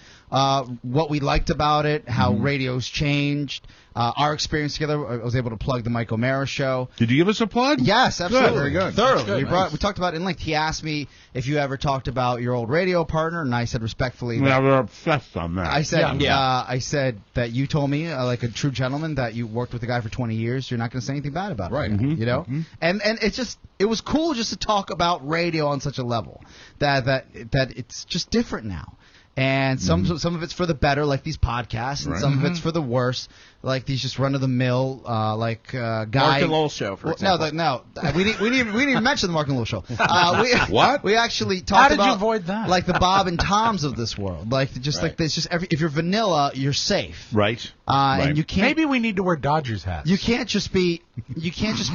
what we liked about it, how radio's changed, our experience together. I was able to plug the Mike O'Mara show. Did you give us a plug? Yes, absolutely. Very good. Thoroughly. Good. We talked about it in length. He asked me if you ever talked about your old radio partner, and I said respectfully Yeah, that we're obsessed on that. I said Yeah. I said that you told me like a true gentleman that you worked with a guy for 20 years. You're not going to say anything bad about it, Right. You know, and it was cool just to talk about radio on such a level that it's just different now. And some of it's for the better, like these podcasts, and some of it's for the worse, like these just run of the mill, guy. Mark and Lowell show, for example. No, we didn't even mention the Mark and Lowell show. What? We actually talked How did about you avoid that? like the Bob and Toms of this world, like this. Just if you're vanilla, you're safe, Right. and you can't. Maybe we need to wear Dodgers hats. You can't just be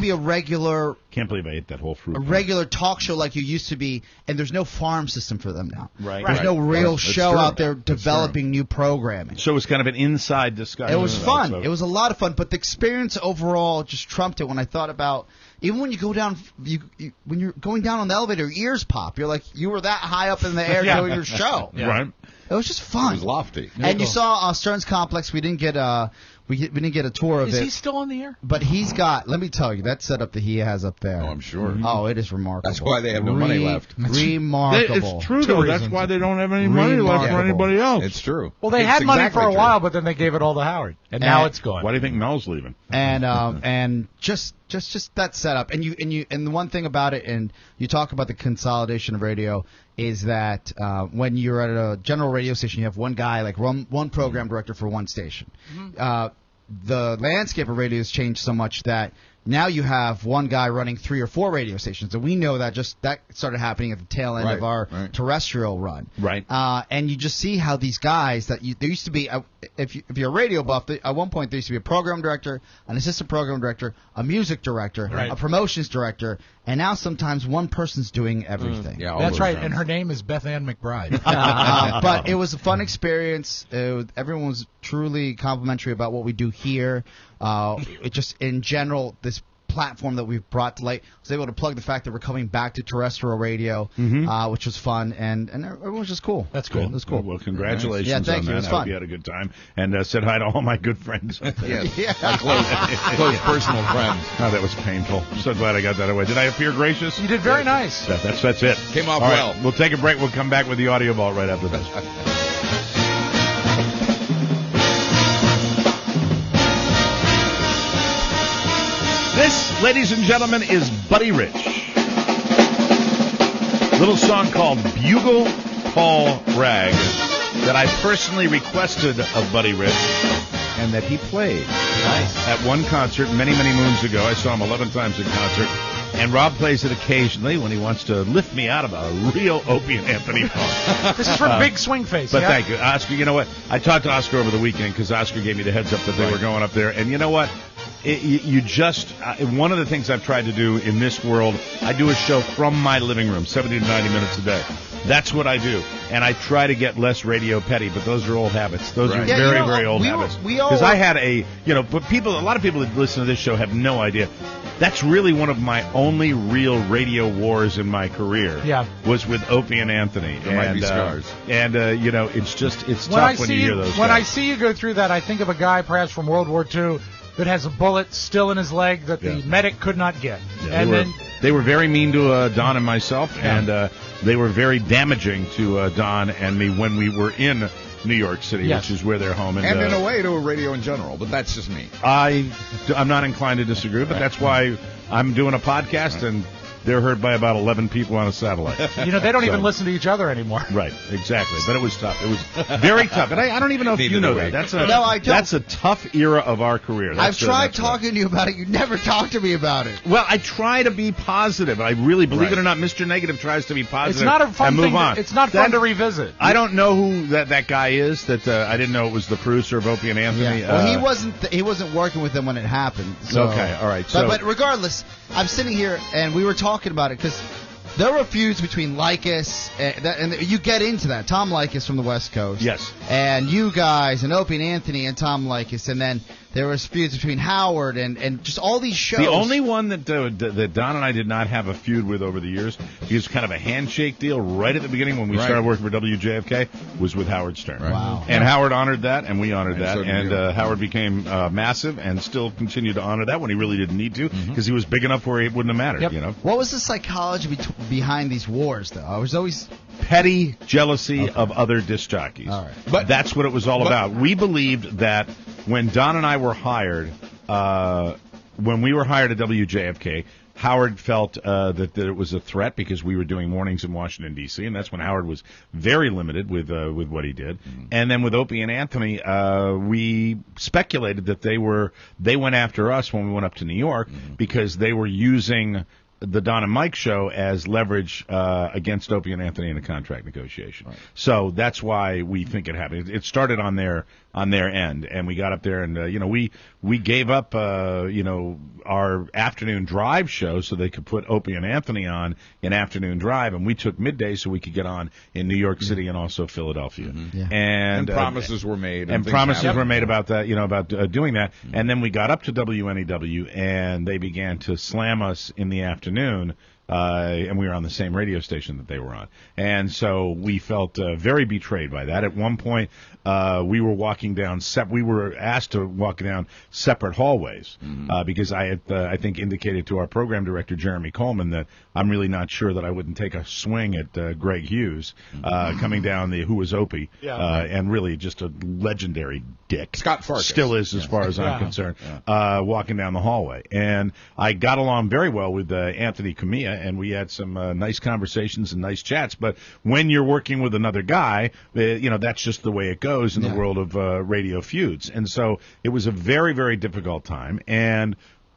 a regular Can't believe I ate that whole fruit. talk show like you used to be, and there's no farm system for them now. Right. There's no real That's show true. out there That's developing new programming. So it was kind of an inside discussion. It was about fun. so- It was a lot of fun, but the experience overall just trumped it when I thought about even when you go down, when you're going down on the elevator, your ears pop. You're like you were that high up in the air doing your show. Right. It was just fun. It was lofty. And you saw Stearns Complex. We didn't get we didn't get a tour of Is it. he still on the air? But he's got, let me tell you, that setup that he has up there. Oh, I'm sure. Oh, it is remarkable. That's why they have no money left. Remarkable. It's true, though. That's why they don't have any money left for Remarkable. anybody else. It's true. Well, they It's had money exactly for a true. while, but then they gave it all to Howard, and now it's gone. Why do you think Mel's leaving? And just just that setup, and the one thing about it, and you talk about the consolidation of radio, is that when you're at a general radio station, you have one guy, like one program director for one station. The landscape of radio has changed so much that now you have one guy running 3 or 4 radio stations, and we know that that started happening at the tail end of our terrestrial run. Right. And you just see how these guys there used to be, if you're a radio buff, at one point there used to be a program director, an assistant program director, a music director, a promotions director, and now sometimes one person's doing everything. Yeah, that's right. And her name is Beth Ann McBride. But it was a fun experience. Everyone was truly complimentary about what we do here. It just, in general, this platform that we've brought to light, was able to plug the fact that we're coming back to terrestrial radio, which was fun, and everyone was just cool. That's cool. That's cool. Well, congratulations on that. It was I fun. hope you had a good time, and said hi to all my good friends. Yes, my close personal friends. Oh, that was painful. I'm so glad I got that away. Did I appear gracious? You did very nice. That's it. Came off all well. Right, we'll take a break. We'll come back with the audio vault right after this. This, ladies and gentlemen, is Buddy Rich. Little song called Bugle Call Rag that I personally requested of Buddy Rich and that he played at one concert many, many moons ago. I saw him 11 times in concert. And Rob plays it occasionally when he wants to lift me out of a real Opie and Anthony funk. This is for Big Swing Face. But thank you. Oscar, you know what? I talked to Oscar over the weekend because Oscar gave me the heads up that they were going up there. And you know what? One of the things I've tried to do in this world, I do a show from my living room, 70 to 90 minutes a day. That's what I do. And I try to get less radio petty, but those are old habits. Those are very, very old habits. Because I had a lot of people that listen to this show have no idea. That's really one of my only real radio wars in my career. Yeah. Was with Opie and Anthony. There might be scars. It's tough when you hear those When guys. I see you go through that, I think of a guy perhaps from World War II that has a bullet still in his leg that the medic could not get. Yeah, they were very mean to Don and myself, and they were very damaging to Don and me when we were in New York City, which is where they're home. And in a way to a radio in general, but that's just me. I'm not inclined to disagree, but that's why I'm doing a podcast, and they're heard by about 11 people on a satellite. They don't even listen to each other anymore. Right, exactly. But it was tough. It was very tough. And I don't even know if you know that. That's a tough era of our career. I've tried talking to you about it. You never talk to me about it. Well, I try to be positive. I really, believe it or not, Mr. Negative tries to be positive. It's not a fun and move thing. on. It's not fun to revisit. I don't know who that guy is. That I didn't know it was the producer of Opie and Anthony. Yeah. Well, he wasn't working with them when it happened. So. Okay, all right. But regardless, I'm sitting here and we were talking about it because there were feuds between Likas and you get into that. Tom Likas from the West Coast. Yes. And you guys and Opie and Anthony and Tom Likas, and then there was feuds between Howard and just all these shows. The only one that Don and I did not have a feud with over the years, he was kind of a handshake deal right at the beginning when we started working for WJFK, was with Howard Stern. Right. Wow. And Howard honored that, and we honored that. So and Howard became massive and still continued to honor that when he really didn't need to because he was big enough where it wouldn't have mattered. Yep. You know. What was the psychology behind these wars, though? I was always petty jealousy of other disc jockeys. All right. But that's what it was all about. We believed that when Don and I were hired, when we were hired at WJFK, Howard felt that it was a threat because we were doing mornings in Washington, D.C., and that's when Howard was very limited with what he did. And then with Opie and Anthony, we speculated that they went after us when we went up to New York because they were using the Don and Mike show as leverage against Opie and Anthony in a contract negotiation. Right. So that's why we think it happened. It started on their end, and we got up there, and we gave up our afternoon drive show so they could put Opie and Anthony on in afternoon drive, and we took midday so we could get on in New York City and also Philadelphia. Mm-hmm. And promises were made. And promises were made about that, about doing that. And then we got up to WNEW, and they began to slam us in the afternoon and we were on the same radio station that they were on. And so we felt very betrayed by that. At one point, we were walking down we were asked to walk down separate hallways because I had, I think, indicated to our program director, Jeremy Coleman, that I'm really not sure that I wouldn't take a swing at Greg Hughes coming down who was Opie, and really just a legendary dick. Scott Farkas. Still is, as far as I'm concerned, walking down the hallway. And I got along very well with Anthony Camilla, and we had some nice conversations and nice chats. But when you're working with another guy, that's just the way it goes in the world of radio feuds. And so it was a very, very difficult time. And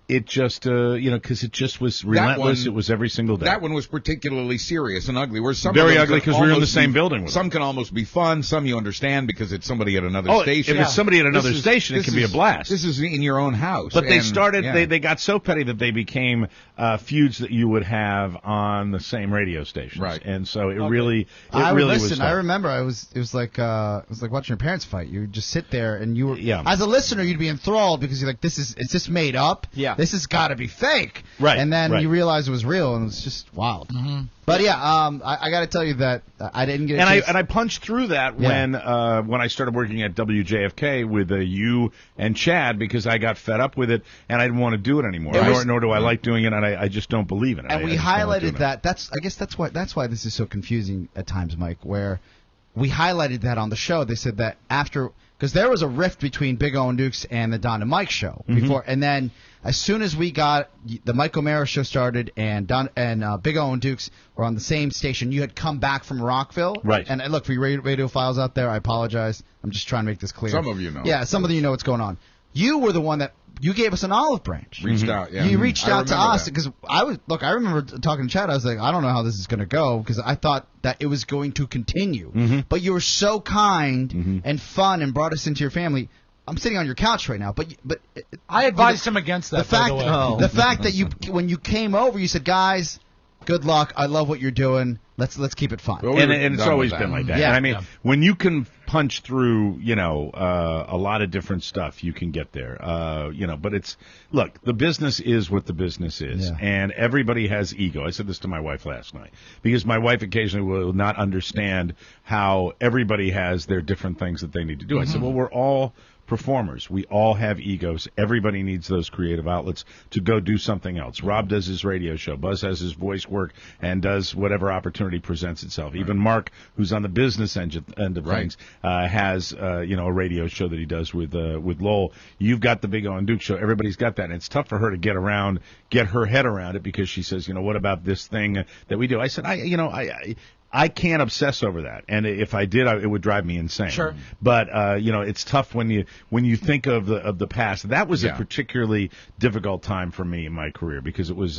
it just, because it just was relentless. It was every single day. That one was particularly serious and ugly. Where some very ugly because we were in the same building with some can almost be fun. Some you understand because it's somebody at another station. If it's somebody at another station, it can be a blast. This is in your own house. But they started. They got so petty that they became feuds that you would have on the same radio stations. Right. And so it really was. Tough. I remember. It was like watching your parents fight. You would just sit there and you were as a listener, you'd be enthralled because you're like, is this made up? Yeah. This has got to be fake. Right. And then you realize it was real, and it's just wild. Mm-hmm. But I got to tell you that I didn't get. I punched through that when I started working at WJFK with you and Chad because I got fed up with it and I didn't want to do it anymore. Nor do I like doing it, and I just don't believe in it. And we highlighted that. I guess that's why this is so confusing at times, Mike. Where we highlighted that on the show. They said that because there was a rift between Big O and Dukes and the Don and Mike show before, and then as soon as we got the Mike O'Mara show started and Big O and Dukes were on the same station, you had come back from Rockville, right? And look, for your radio files out there, I apologize. I'm just trying to make this clear. Some of you know. Yeah, some of you know what's going on. You were the one that you gave us an olive branch. Reached out, yeah. You reached out to us because I remember talking to Chad. I was like, I don't know how this is going to go because I thought that it was going to continue. But you were so kind and fun and brought us into your family. I'm sitting on your couch right now, but I advised him against that. The fact that when you came over, you said, guys, good luck. I love what you're doing. Let's keep it fun. Well, and it's always been like that. Yeah. And I mean, when you can punch through, a lot of different stuff, you can get there. But look, the business is what the business is, and everybody has ego. I said this to my wife last night because my wife occasionally will not understand how everybody has their different things that they need to do. I said, well, we're all performers. We all have egos. Everybody needs those creative outlets to go do something else. Rob does his radio show. Buzz has his voice work and does whatever opportunity presents itself. Even Mark, who's on the business end of things, has a radio show that he does with Lowell. You've got the Big O and Duke show. Everybody's got that, and it's tough for her to get her head around it because she says, what about this thing that we do? I said, I can't obsess over that, and if I did, it would drive me insane. Sure. But it's tough when you think of the past. That was a particularly difficult time for me in my career because it was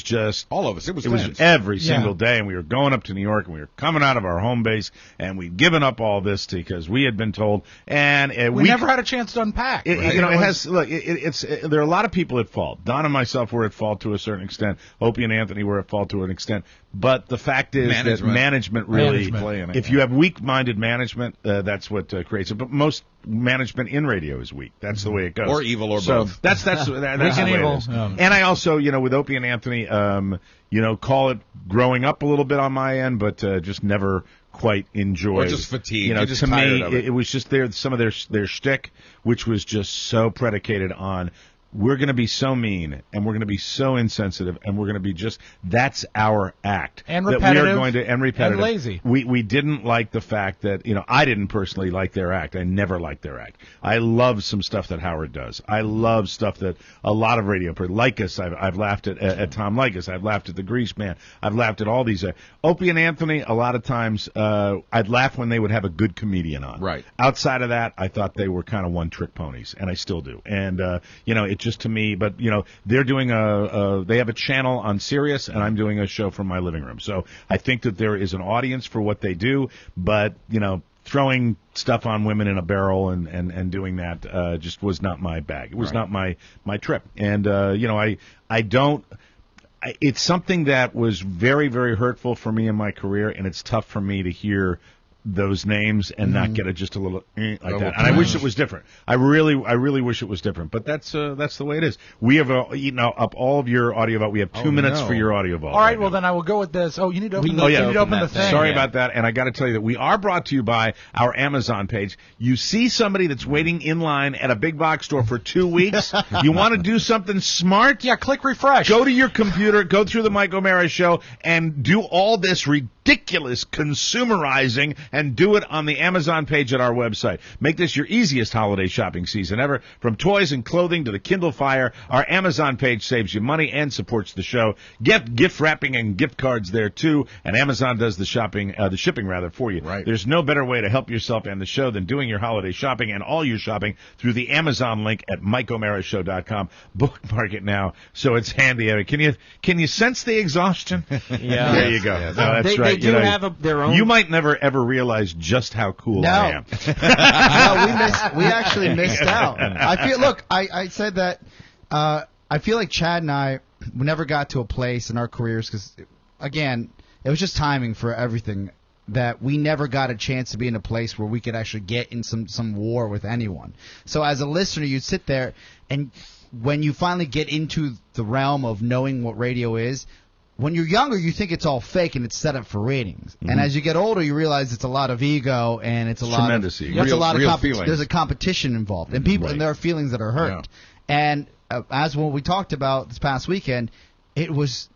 just all of us. It was every single day, and we were going up to New York, and we were coming out of our home base, and we'd given up all this because we had been told, and we never had a chance to unpack. There are a lot of people at fault. Don and myself were at fault to a certain extent. Opie and Anthony were at fault to an extent. But the fact is that management really, if you have weak-minded management, that's what creates it. But most management in radio is weak. That's the way it goes. Or evil or both. That's the way it is. And I also, with Opie and Anthony, call it growing up a little bit on my end, but just never quite enjoyed. Or just fatigue. To me, it was just some of their shtick, which was just so predicated on, we're going to be so mean, and we're going to be so insensitive, and we're going to be that's our act. And repetitive. That we are going to, and repetitive. And lazy. We didn't like the fact that, I didn't personally like their act. I never liked their act. I love some stuff that Howard does. I love stuff that a lot of radio, Likas, I've laughed at Tom Likas. I've laughed at the Grease Man. I've laughed at all these. Opie and Anthony, a lot of times, I'd laugh when they would have a good comedian on. Right. Outside of that, I thought they were kind of one-trick ponies, and I still do. And, it just to me, but they're doing they have a channel on Sirius, and I'm doing a show from my living room. So I think that there is an audience for what they do, but throwing stuff on women in a barrel and doing that just was not my bag. It was not my trip. And I don't. It's something that was very, very hurtful for me in my career, and it's tough for me to hear those names and not get just a little like that. And I wish it was different. I really wish it was different. But that's the way it is. We have eaten up all of your audio vault. We have 2 minutes for your audio vault. All right, well then I will go with this. Oh, you need to open the thing. Sorry about that. And I got to tell you that we are brought to you by our Amazon page. You see somebody that's waiting in line at a big box store for 2 weeks. You want to do something smart? Yeah, click refresh. Go to your computer, go through the Mike O'Mara Show, and do all this ridiculous consumerizing and do it on the Amazon page at our website. Make this your easiest holiday shopping season ever. From toys and clothing to the Kindle Fire, our Amazon page saves you money and supports the show. Get gift wrapping and gift cards there too, and Amazon does the shipping for you. Right. There's no better way to help yourself and the show than doing your holiday shopping and all your shopping through the Amazon link at MikeO'MaraShow.com. Bookmark it now so it's handy. Can you sense the exhaustion? Yeah. There you go. Yeah. No, that's they right. do have their own. You might never ever realize just how cool I am. No, we actually missed out. I said that I feel like Chad and I never got to a place in our careers because, again, it was just timing for everything that we never got a chance to be in a place where we could actually get in some war with anyone. So as a listener, you'd sit there, and when you finally get into the realm of knowing what radio is, when you're younger, you think it's all fake and it's set up for ratings. Mm-hmm. And as you get older, you realize it's a lot of ego and it's a lot tremendous of ego. There's a competition involved, and people and there are feelings that are hurt. Yeah. And as what we talked about this past weekend, it was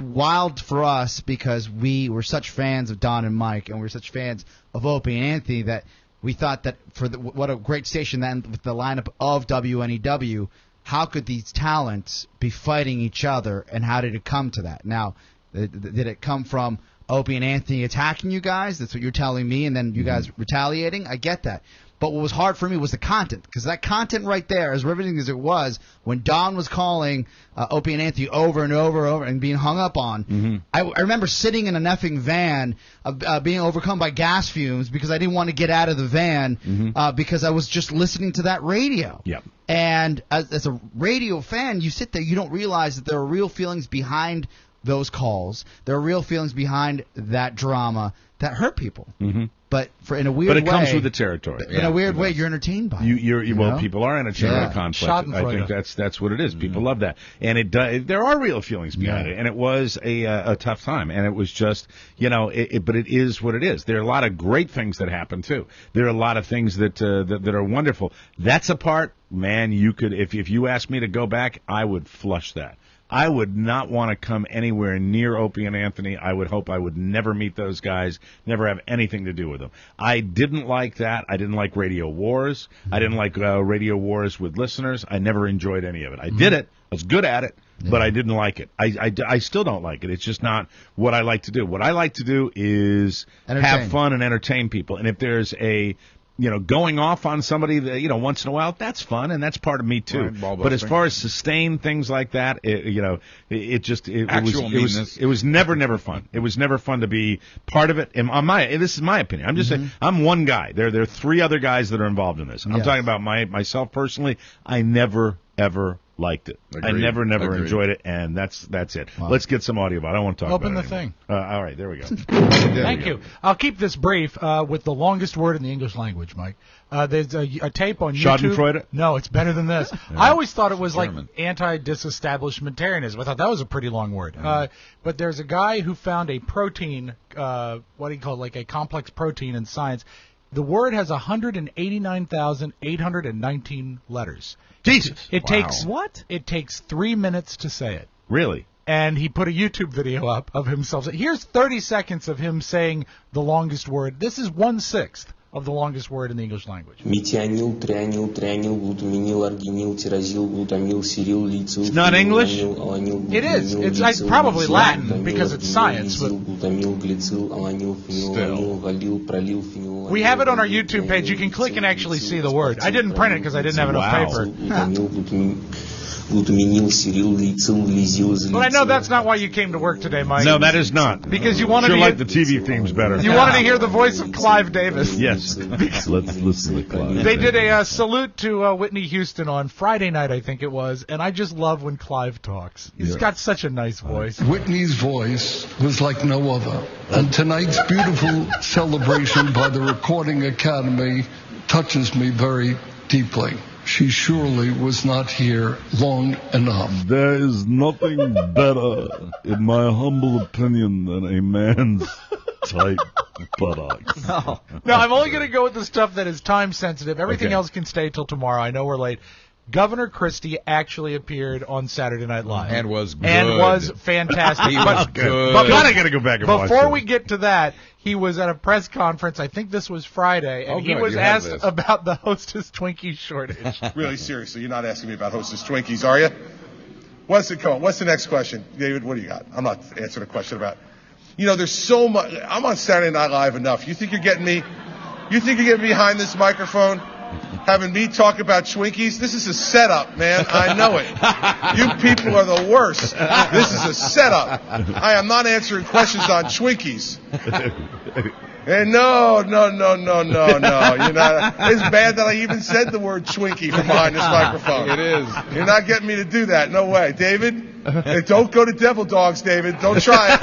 wild for us because we were such fans of Don and Mike, and we were such fans of Opie and Anthony that we thought that what a great station then with the lineup of WNEW. How could these talents be fighting each other, and how did it come to that? Now, did it come from Opie and Anthony attacking you guys? That's what you're telling me, and then you guys retaliating? I get that. But what was hard for me was the content, because that content right there, as riveting as it was, when Don was calling Opie and Anthony over and over and being hung up on, I remember sitting in an effing van, being overcome by gas fumes because I didn't want to get out of the van because I was just listening to that radio. Yep. And as a radio fan, you sit there, you don't realize that there are real feelings behind those calls. There are real feelings behind that drama that hurt people. But in a weird way. But it comes with the territory. In a weird way, you're entertained by it. Well, people are entertained by conflict. I think that's what it is. People love that, and there are real feelings behind it. And it was a tough time, and it was just but it is what it is. There are a lot of great things that happen too. There are a lot of things that are wonderful. That's a part, man. You could if you asked me to go back, I would flush that. I would not want to come anywhere near Opie and Anthony. I would hope I would never meet those guys, never have anything to do with them. I didn't like that. I didn't like Radio Wars. I didn't like Radio Wars with listeners. I never enjoyed any of it. I did it. I was good at it, but I didn't like it. I still don't like it. It's just not what I like to do. What I like to do is have fun and entertain people. And if there's going off on somebody that, once in a while, that's fun, and that's part of me too. Right, but as far as sustained things like that, it was never fun. It was never fun to be part of it. And this is my opinion. I'm just saying, I'm one guy. There are 3 other guys that are involved in this. I'm talking about myself personally. I never ever liked it. Agreed. I never enjoyed it, and that's it. Wow. Let's get some audio. I don't want to talk Open about it. Open the thing. All right, there we go. Thank you. I'll keep this brief with the longest word in the English language, Mike. There's a tape on YouTube. Schadenfreude? No, it's better than this. I always thought it was German. Like anti-disestablishmentarianism. I thought that was a pretty long word. But there's a guy who found a protein, what do you call it, like a complex protein in science. The word has 189,819 letters. Jesus. It takes 3 minutes to say it. Really? And he put a YouTube video up of himself. Here's 30 seconds of him saying the longest word. This is 1/6 of the longest word in the English language. Methianyl, trianyl, glutaminyl, arginyl, tirazyl, glutamyl, cyryl, lithyl. It's not English? It is. It's probably Latin because it's science. But we have it on our YouTube page. You can click and actually see the word. I didn't print it because I didn't have enough paper. But I know that's not why you came to work today, Mike. No, that is not. Because you wanted sure to like the TV themes better. You wanted to hear the voice of Clive Davis. Yes. Let's listen to Clive. They did a salute to Whitney Houston on Friday night, I think it was, and I just love when Clive talks. He's got such a nice voice. Whitney's voice was like no other. And tonight's beautiful celebration by the Recording Academy touches me very deeply. She surely was not here long enough. There is nothing better, in my humble opinion, than a man's tight buttocks. No, I'm only going to go with the stuff that is time sensitive. Everything Okay. else can stay till tomorrow. I know we're late. Governor Christie actually appeared on Saturday Night Live. And was good. And was fantastic. He was good. But God, I got to go back and watch before it. we get to that, he was at a press conference, I think this was Friday, and he good. was You have asked this. about the Hostess Twinkie shortage. Really, seriously, you're not asking me about Hostess Twinkies, are you? What's the next question? David, what do you got? I'm not answering a question about. There's so much. I'm on Saturday Night Live enough. You think you're getting me behind this microphone? Having me talk about Twinkies? This is a setup, man. I know it. You people are the worst. This is a setup. I am not answering questions on Twinkies. And no. It's bad that I even said the word Twinkie from behind this microphone. It is. You're not getting me to do that. No way. David, hey, don't go to Devil Dogs, David. Don't try it.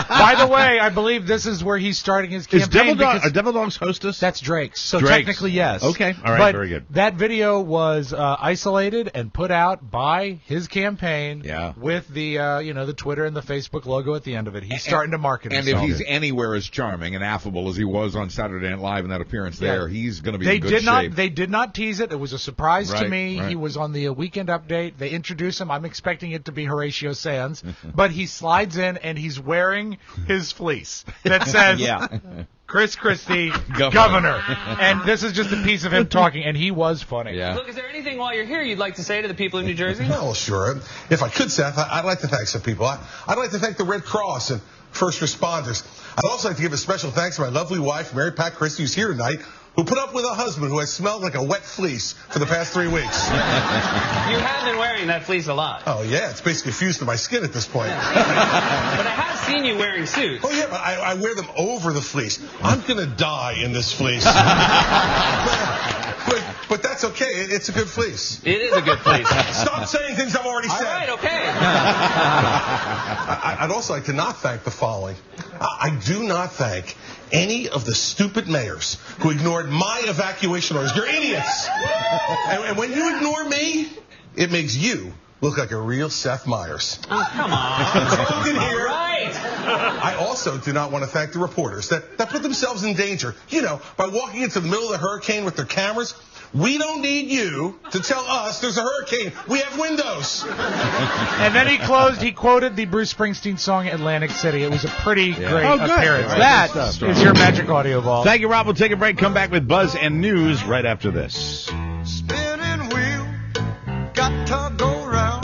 By the way, I believe this is where he's starting his campaign. Are Devil Dogs Hostess? That's Drake's. So Drake's. technically, yes. Okay. All right. But Very good. that video was isolated and put out by his campaign. Yeah. With the the Twitter and the Facebook logo at the end of it. He's starting to market And himself. if he's anywhere as charming and affable as he was on Saturday Night Live in that appearance there, he's going to be in good shape. They did not tease it. It was a surprise to Right, me. right. He was on the Weekend Update. They introduced him. I'm expecting it to be Horatio Sands, but he slides in and he's wearing his fleece that says Chris Christie, Governor. And this is just a piece of him talking, and he was funny. Yeah. Look, is there anything while you're here you'd like to say to the people of New Jersey? Well, sure. If I could, Seth, I'd like to thank some people. I'd like to thank the Red Cross and first responders. I'd also like to give a special thanks to my lovely wife, Mary Pat Christie, who's here tonight, who put up with a husband who has smelled like a wet fleece for the past 3 weeks. You have been wearing that fleece a lot. Oh, yeah, it's basically fused to my skin at this point. But I have seen you wearing suits. Oh, yeah, but I wear them over the fleece. I'm going to die in this fleece. But that's okay. It's a good fleece. It is a good fleece. Stop saying things I've already said. All right, okay. I'd also like to not thank the following. I do not thank any of the stupid mayors who ignored my evacuation orders. You're idiots. And when you ignore me, it makes you look like a real Seth Meyers. Oh, come on. I'm here. All right. I also do not want to thank the reporters that put themselves in danger, by walking into the middle of the hurricane with their cameras. We don't need you to tell us there's a hurricane. We have windows. And then he quoted the Bruce Springsteen song Atlantic City. It was a pretty great appearance. Right. That Good stuff. is your magic audio ball. Thank you, Rob. We'll take a break. Come back with Buzz and news right after this. Spinning wheel, got to go round.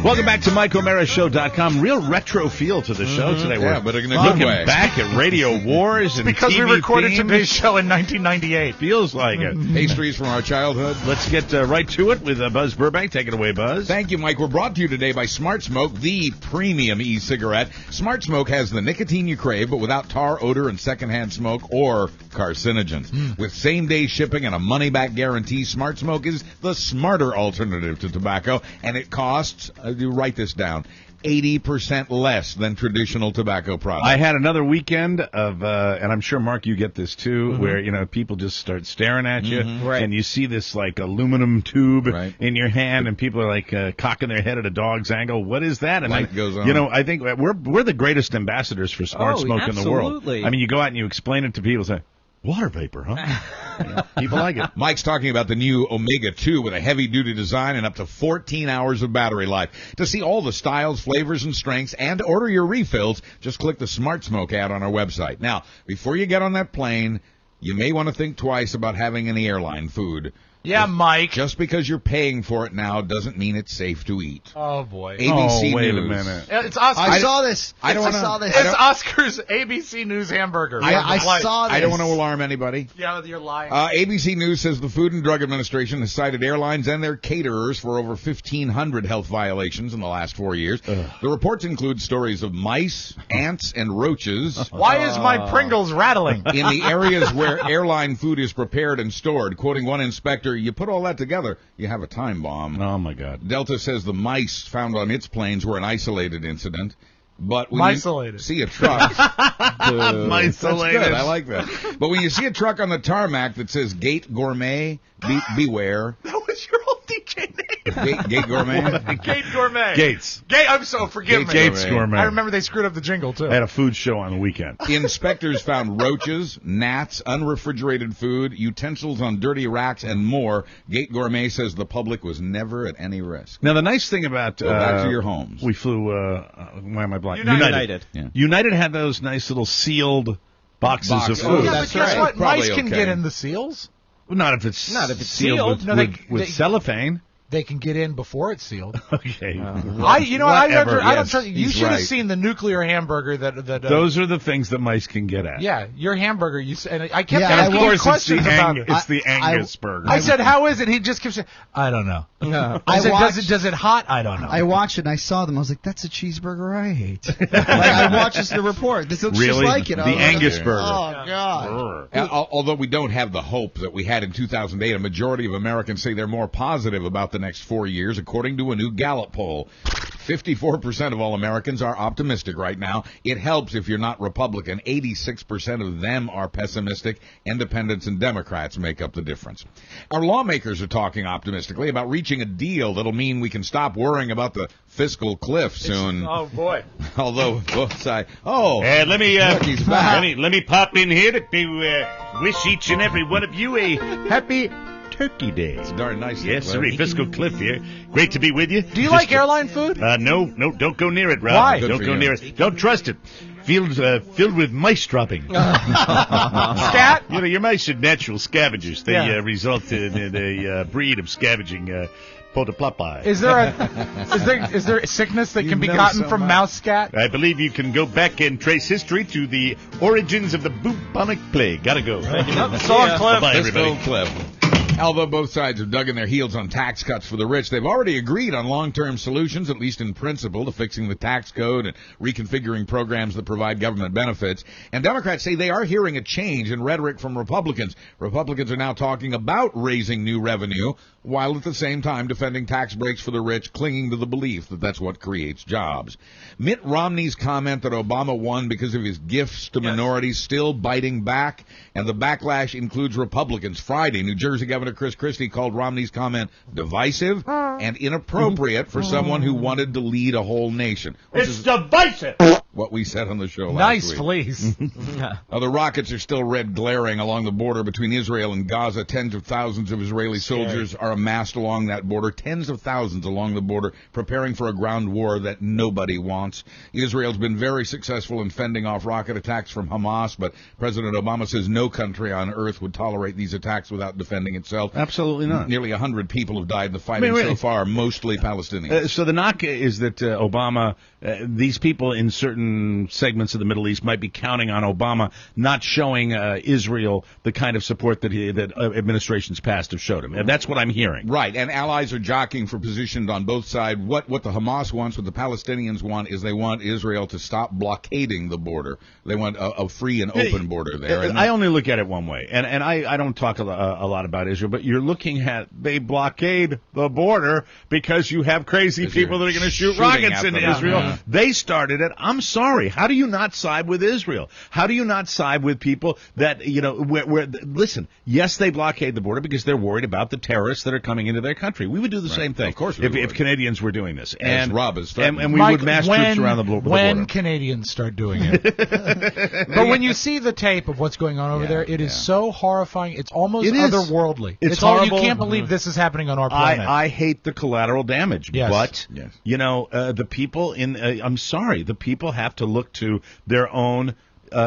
Welcome back to MikeO'MaraShow.com. Real retro feel to the show today. Yeah, We're but in a good looking way. back at Radio Wars and Because we TV recorded themes. today's show in 1998. Feels like it. Pastries from our childhood. Let's get right to it with Buzz Burbank. Take it away, Buzz. Thank you, Mike. We're brought to you today by Smart Smoke, the premium e-cigarette. Smart Smoke has the nicotine you crave, but without tar, odor, and secondhand smoke or carcinogens. With same-day shipping and a money-back guarantee, Smart Smoke is the smarter alternative to tobacco, and it costs, write this down, 80% less than traditional tobacco products. I had another weekend of, and I'm sure, Mark, you get this too, where, people just start staring at you, and you see this, aluminum tube in your hand, and people are, cocking their head at a dog's angle. What is that? And Light goes on. I think we're the greatest ambassadors for Smart Smoke in the world. Absolutely. I mean, you go out and you explain it to people, say, water vapor, huh? People like it. Mike's talking about the new Omega 2 with a heavy-duty design and up to 14 hours of battery life. To see all the styles, flavors, and strengths, and to order your refills, just click the Smart Smoke ad on our website. Now, before you get on that plane, you may want to think twice about having any airline food. Yeah, Mike. Just because you're paying for it now doesn't mean it's safe to eat. Oh, boy. ABC wait News. a minute. It's Oscar. I saw this. I don't wanna- saw this. It's Oscar's ABC News hamburger. I saw this. I don't want to alarm anybody. Yeah, you're lying. ABC News says the Food and Drug Administration has cited airlines and their caterers for over 1,500 health violations in the last 4 years. The reports include stories of mice, ants, and roaches. Why is my Pringles rattling? In the areas where airline food is prepared and stored. Quoting one inspector, you put all that together, you have a time bomb. Oh, my God. Delta says the mice found on its planes were an isolated incident. But when you see a truck, that's good. I like that. But when you see a truck on the tarmac that says Gate Gourmet, beware. That was your old DJ name. Gate Gourmet? Gate Gourmet. Gates. I'm so forgive me. Gates Gourmet. I remember they screwed up the jingle, too. I had a food show on the weekend. Inspectors found roaches, gnats, unrefrigerated food, utensils on dirty racks, and more. Gate Gourmet says the public was never at any risk. Now, the nice thing about... Go back to your homes. We flew... why am I blank? United. Yeah. United had those nice little sealed boxes of food. Yeah, but guess what? Probably Mice can okay. get in the seals. Well, not if it's sealed with cellophane. They can get in before it's sealed. Okay. I don't trust you. You he's should have right. seen the nuclear hamburger that Those are the things that mice can get at. yeah, your hamburger. And I kept Yeah, asking Of course, questions about it. it's the Angus burger. I said, "How is it?" He just kept saying, "I don't know." I said, "Does it hot?" I don't know. I watched it and I saw them. I was like, that's a cheeseburger I hate. Like, I watched this in the report. This looks Really? just like it. The Angus burger. Oh, God. Although we don't have the hope that we had in 2008, a majority of Americans say they're more positive about the next 4 years, according to a new Gallup poll. 54% of all Americans are optimistic right now. It helps if you're not Republican. 86% of them are pessimistic. Independents and Democrats make up the difference. Our lawmakers are talking optimistically about reaching a deal that'll mean we can stop worrying about the fiscal cliff soon. Oh boy! Although both sides. Let me Lucky's back. let me pop in here to wish each and every one of you a happy Turkey Day. It's darn nice. Yes, sir. Fiscal Cliff here. Great to be with you. Do you like airline food? No, don't go near it, Rob. Why? Don't go near it. Don't trust it. Filled with mice dropping. Scat? You know, your mice are natural scavengers. They result in a breed of scavenging potoplapai. Is there a sickness that can be gotten from mouse scat? I believe you can go back and trace history to the origins of the bubonic plague. Gotta go. So Cliff. Bye, everybody. Cliff. Although both sides have dug in their heels on tax cuts for the rich, they've already agreed on long-term solutions, at least in principle, to fixing the tax code and reconfiguring programs that provide government benefits. And Democrats say they are hearing a change in rhetoric from Republicans. Republicans are now talking about raising new revenue, while at the same time defending tax breaks for the rich, clinging to the belief that that's what creates jobs. Mitt Romney's comment that Obama won because of his gifts to minorities still biting back, and the backlash includes Republicans. Friday, New Jersey Governor Chris Christie called Romney's comment divisive and inappropriate for someone who wanted to lead a whole nation. It's divisive! What we said on the show last Nice week. fleece. The rockets are still red glaring along the border between Israel and Gaza. Tens of thousands of Israeli soldiers are amassed along that border. Tens of thousands along the border, preparing for a ground war that nobody wants. Israel's been very successful in fending off rocket attacks from Hamas, but President Obama says no country on earth would tolerate these attacks without defending itself. Absolutely not. Nearly 100 people have died in the fighting so far, mostly Palestinians. So the knock is that Obama, these people in certain segments of the Middle East might be counting on Obama not showing Israel the kind of support that administrations past have showed him. And that's what I'm hearing. Right, and allies are jockeying for positions on both sides. What the Hamas wants, what the Palestinians want, is they want Israel to stop blockading the border. They want a free and open border there. And I only look at it one way, and I don't talk a lot about Israel, but you're looking at they blockade the border because you have crazy people that are going to shoot rockets into Israel. Yeah. They started it. I'm sorry. How do you not side with Israel? How do you not side with people that, you know, where listen, yes, they blockade the border because they're worried about the terrorists that are coming into their country. We would do the same thing. Of course if Canadians were doing this. And Rob is and we Mike, would mass troops around the border. When Canadians start doing it. But when you see the tape of what's going on over there, it is so horrifying. It's almost otherworldly. It's horrible. You can't believe this is happening on our planet. I hate the collateral damage, but yes. you know, the people in I'm sorry, the people have to look to their own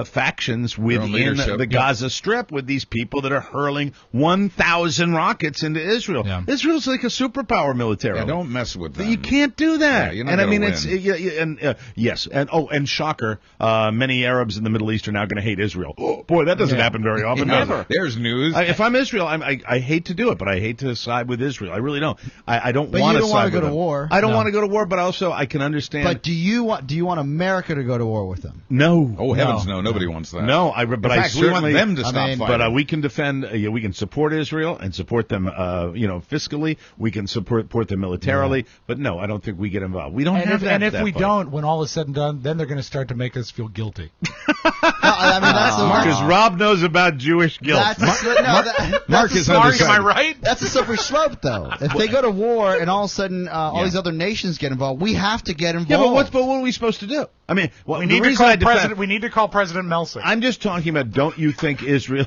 factions within leadership. the Gaza Strip with these people that are hurling 1,000 rockets into Israel. Yeah. Israel's like a superpower militarily. Yeah, don't mess with them. You can't do that. Yeah, you're not and I gonna mean, win. yes, and shocker, many Arabs in the Middle East are now going to hate Israel. Oh, boy, that doesn't happen very often. Never. There's news. If I'm Israel, I hate to do it, but I hate to side with Israel. I really don't. I don't But want you to don't side want to go with to them. war. I don't want to go to war, but also I can understand. But do you want America to go to war with them? No. Oh, heavens no. Nobody wants that. No, but In I fact, we want certainly them to stop fighting. But we can defend. We can support Israel and support them. Fiscally, we can support them militarily. But no, I don't think we get involved. We don't have that. And if that we fight. don't, when all is said and done, then they're going to start to make us feel guilty. I mean, that's because Rob knows about Jewish guilt. Mark is smart. Am I right? That's a slippery slope, though. If they go to war and all of a sudden all these other nations get involved, we have to get involved. Yeah, but what are we supposed to do? I mean, we need to call President. We need to call President Meltzer. I'm just talking about. Don't you think Israel?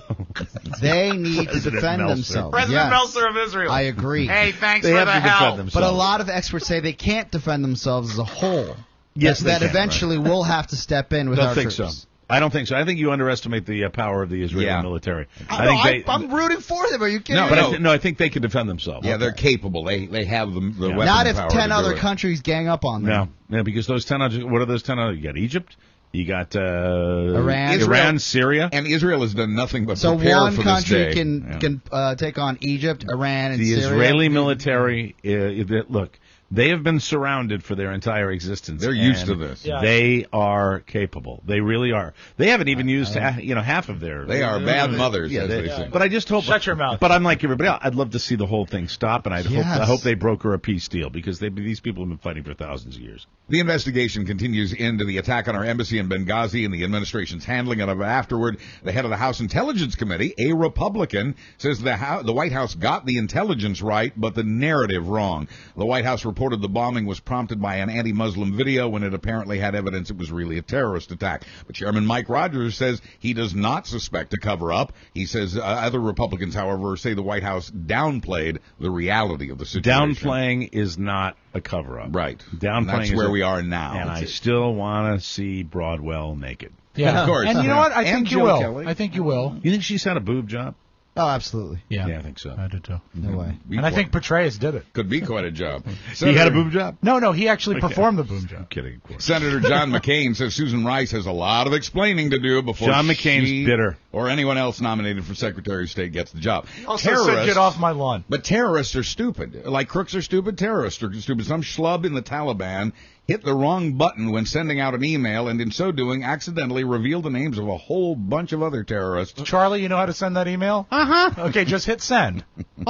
They need to defend themselves. President Meltzer of Israel. I agree. Hey, thanks they for have the to help. defend themselves. But a lot of experts say they can't defend themselves as a whole. Yes, that they can, eventually we'll have to step in with Don't our think troops. so. I don't think so. I think you underestimate the power of the Israeli military. I'm rooting for them. Are you kidding me? I think they can defend themselves. Yeah, they're capable. They have the weapons. Not if power 10 to other do it. countries gang up on them. No, because those 10 others, what are those 10 others? You got Egypt, you got Iran, Iran, Syria. And Israel has done nothing but So prepare one for country this day. can take on Egypt, Iran, and the Syria. Israeli military, look, they have been surrounded for their entire existence. They're used to this. Yeah. They are capable. They really are. They haven't even used half of their. They are bad mothers, as they say. But I just hope. Shut your mouth. But I'm like everybody else. I'd love to see the whole thing stop, and I Yes. hope they broker a peace deal because these people have been fighting for thousands of years. The investigation continues into the attack on our embassy in Benghazi and the administration's handling of it afterward. The head of the House Intelligence Committee, a Republican, says the White House got the intelligence right, but the narrative wrong. The White House reported the bombing was prompted by an anti-Muslim video when it apparently had evidence it was really a terrorist attack. But Chairman Mike Rogers says he does not suspect a cover-up. He says other Republicans, however, say the White House downplayed the reality of the situation. Downplaying is not a cover-up. Right. Downplaying That's where we are now. And I still want to see Broadwell naked. Yeah, of course. And you know what? I think you Jill will. Kelly. I think you will. You think she's had a boob job? Oh, absolutely. Yeah, I think so. I do too. No way. And I think Petraeus did it. Could be quite a job. He had a boob job? No, he actually performed the boob job. I'm kidding, of course. Senator John McCain says Susan Rice has a lot of explaining to do before John McCain's she bitter. or anyone else nominated for Secretary of State gets the job. Also said, get off my lawn. But terrorists are stupid. Like crooks are stupid, terrorists are stupid. Some schlub in the Taliban hit the wrong button when sending out an email, and in so doing, accidentally revealed the names of a whole bunch of other terrorists. Charlie, you know how to send that email? Uh-huh. Okay, just hit send. He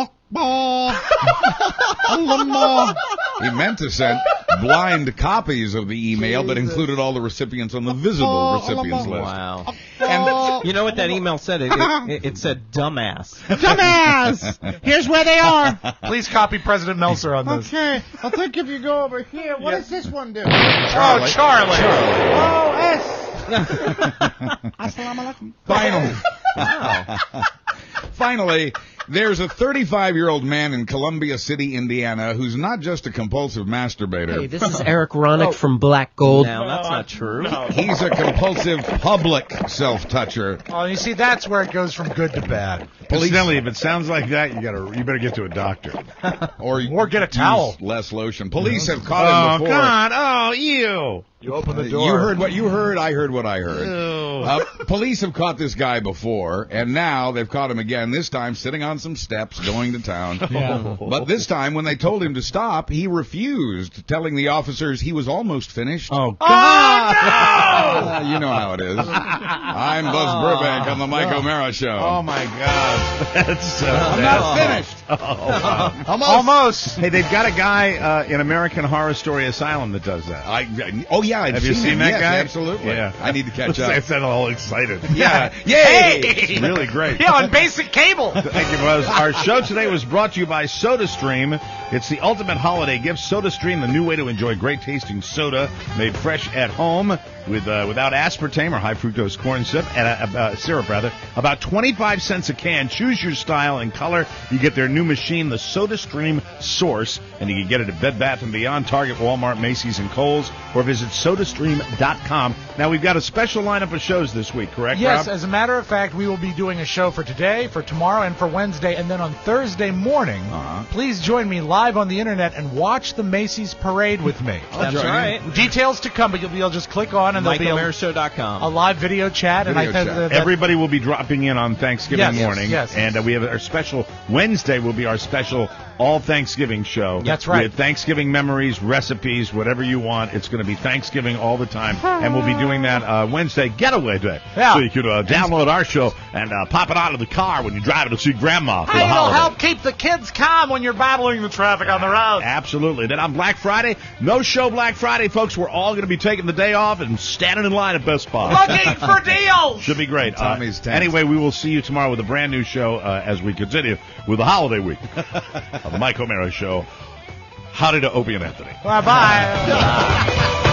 meant to send blind copies of the email, but included all the recipients on the visible recipients list. Wow. And you know what that email said? It said dumbass. Dumbass! Here's where they are. Please copy President Meltzer on this. Okay, I think if you go over here, what does this one do? Oh, Charlie. Oh, S. Assalamu alaikum. Finally, there's a 35-year-old man in Columbia City, Indiana, who's not just a compulsive masturbator. Hey, this is Eric Ronick from Black Gold. No, that's not true. He's a compulsive public self-toucher. Oh, you see, that's where it goes from good to bad. Incidentally, if it sounds like that, you better get to a doctor. Or get a towel. Use less lotion. Police have caught him before. Oh, God. Oh, ew. You open the door. You heard what you heard. I heard what I heard. Police have caught this guy before, and now they've caught him again, this time sitting on some steps going to town. Yeah. But this time, when they told him to stop, he refused, telling the officers he was almost finished. Oh, God. Oh, no! You know how it is. I'm Buzz Burbank on the Mike O'Mara Show. Oh, my God. That's I'm not finished. Oh, wow. Almost. Hey, they've got a guy in American Horror Story Asylum that does that. I've Have you seen him. that Yes, guy? Absolutely. Yeah. I need to catch up. I sound all excited. Yeah. Yay! Hey! It's really great. Yeah, on basic cable. Thank you, Buzz. Our show today was brought to you by SodaStream. It's the ultimate holiday gift. SodaStream, the new way to enjoy great-tasting soda made fresh at home without aspartame or high fructose corn syrup. About 25 cents a can. Choose your style and color. You get their new machine, the SodaStream Source, and you can get it at Bed Bath & Beyond, Target, Walmart, Macy's, and Kohl's, or visit SodaStream.com. Now, we've got a special lineup of shows this week, correct, Yes, Rob? as a matter of fact, we will be doing a show for today, for tomorrow, and for Wednesday. And then on Thursday morning, please join me live on the internet and watch the Macy's Parade with me. That's right. Details to come, but you'll just click on and there'll be MichaelMarashow.com. a live video chat. Everybody will be dropping in on Thanksgiving morning. Yes. And we have our special, Wednesday will be our special all Thanksgiving show. That's right. With Thanksgiving memories, recipes, whatever you want. It's going to be Thanksgiving all the time. And we'll be doing that Wednesday getaway day. Yeah. So you can download our show and pop it out of the car when you're driving to see Grandma for the It'll holiday. help keep the kids calm when you're battling the traffic on the road. Absolutely. Then on Black Friday, no show Black Friday, folks. We're all going to be taking the day off and standing in line at Best Buy. Looking for deals! Should be great. Tommy's Tanks. Anyway, we will see you tomorrow with a brand new show as we continue with the holiday week of the Mike O'Mara Show. Howdy to Opie and Anthony. Bye-bye.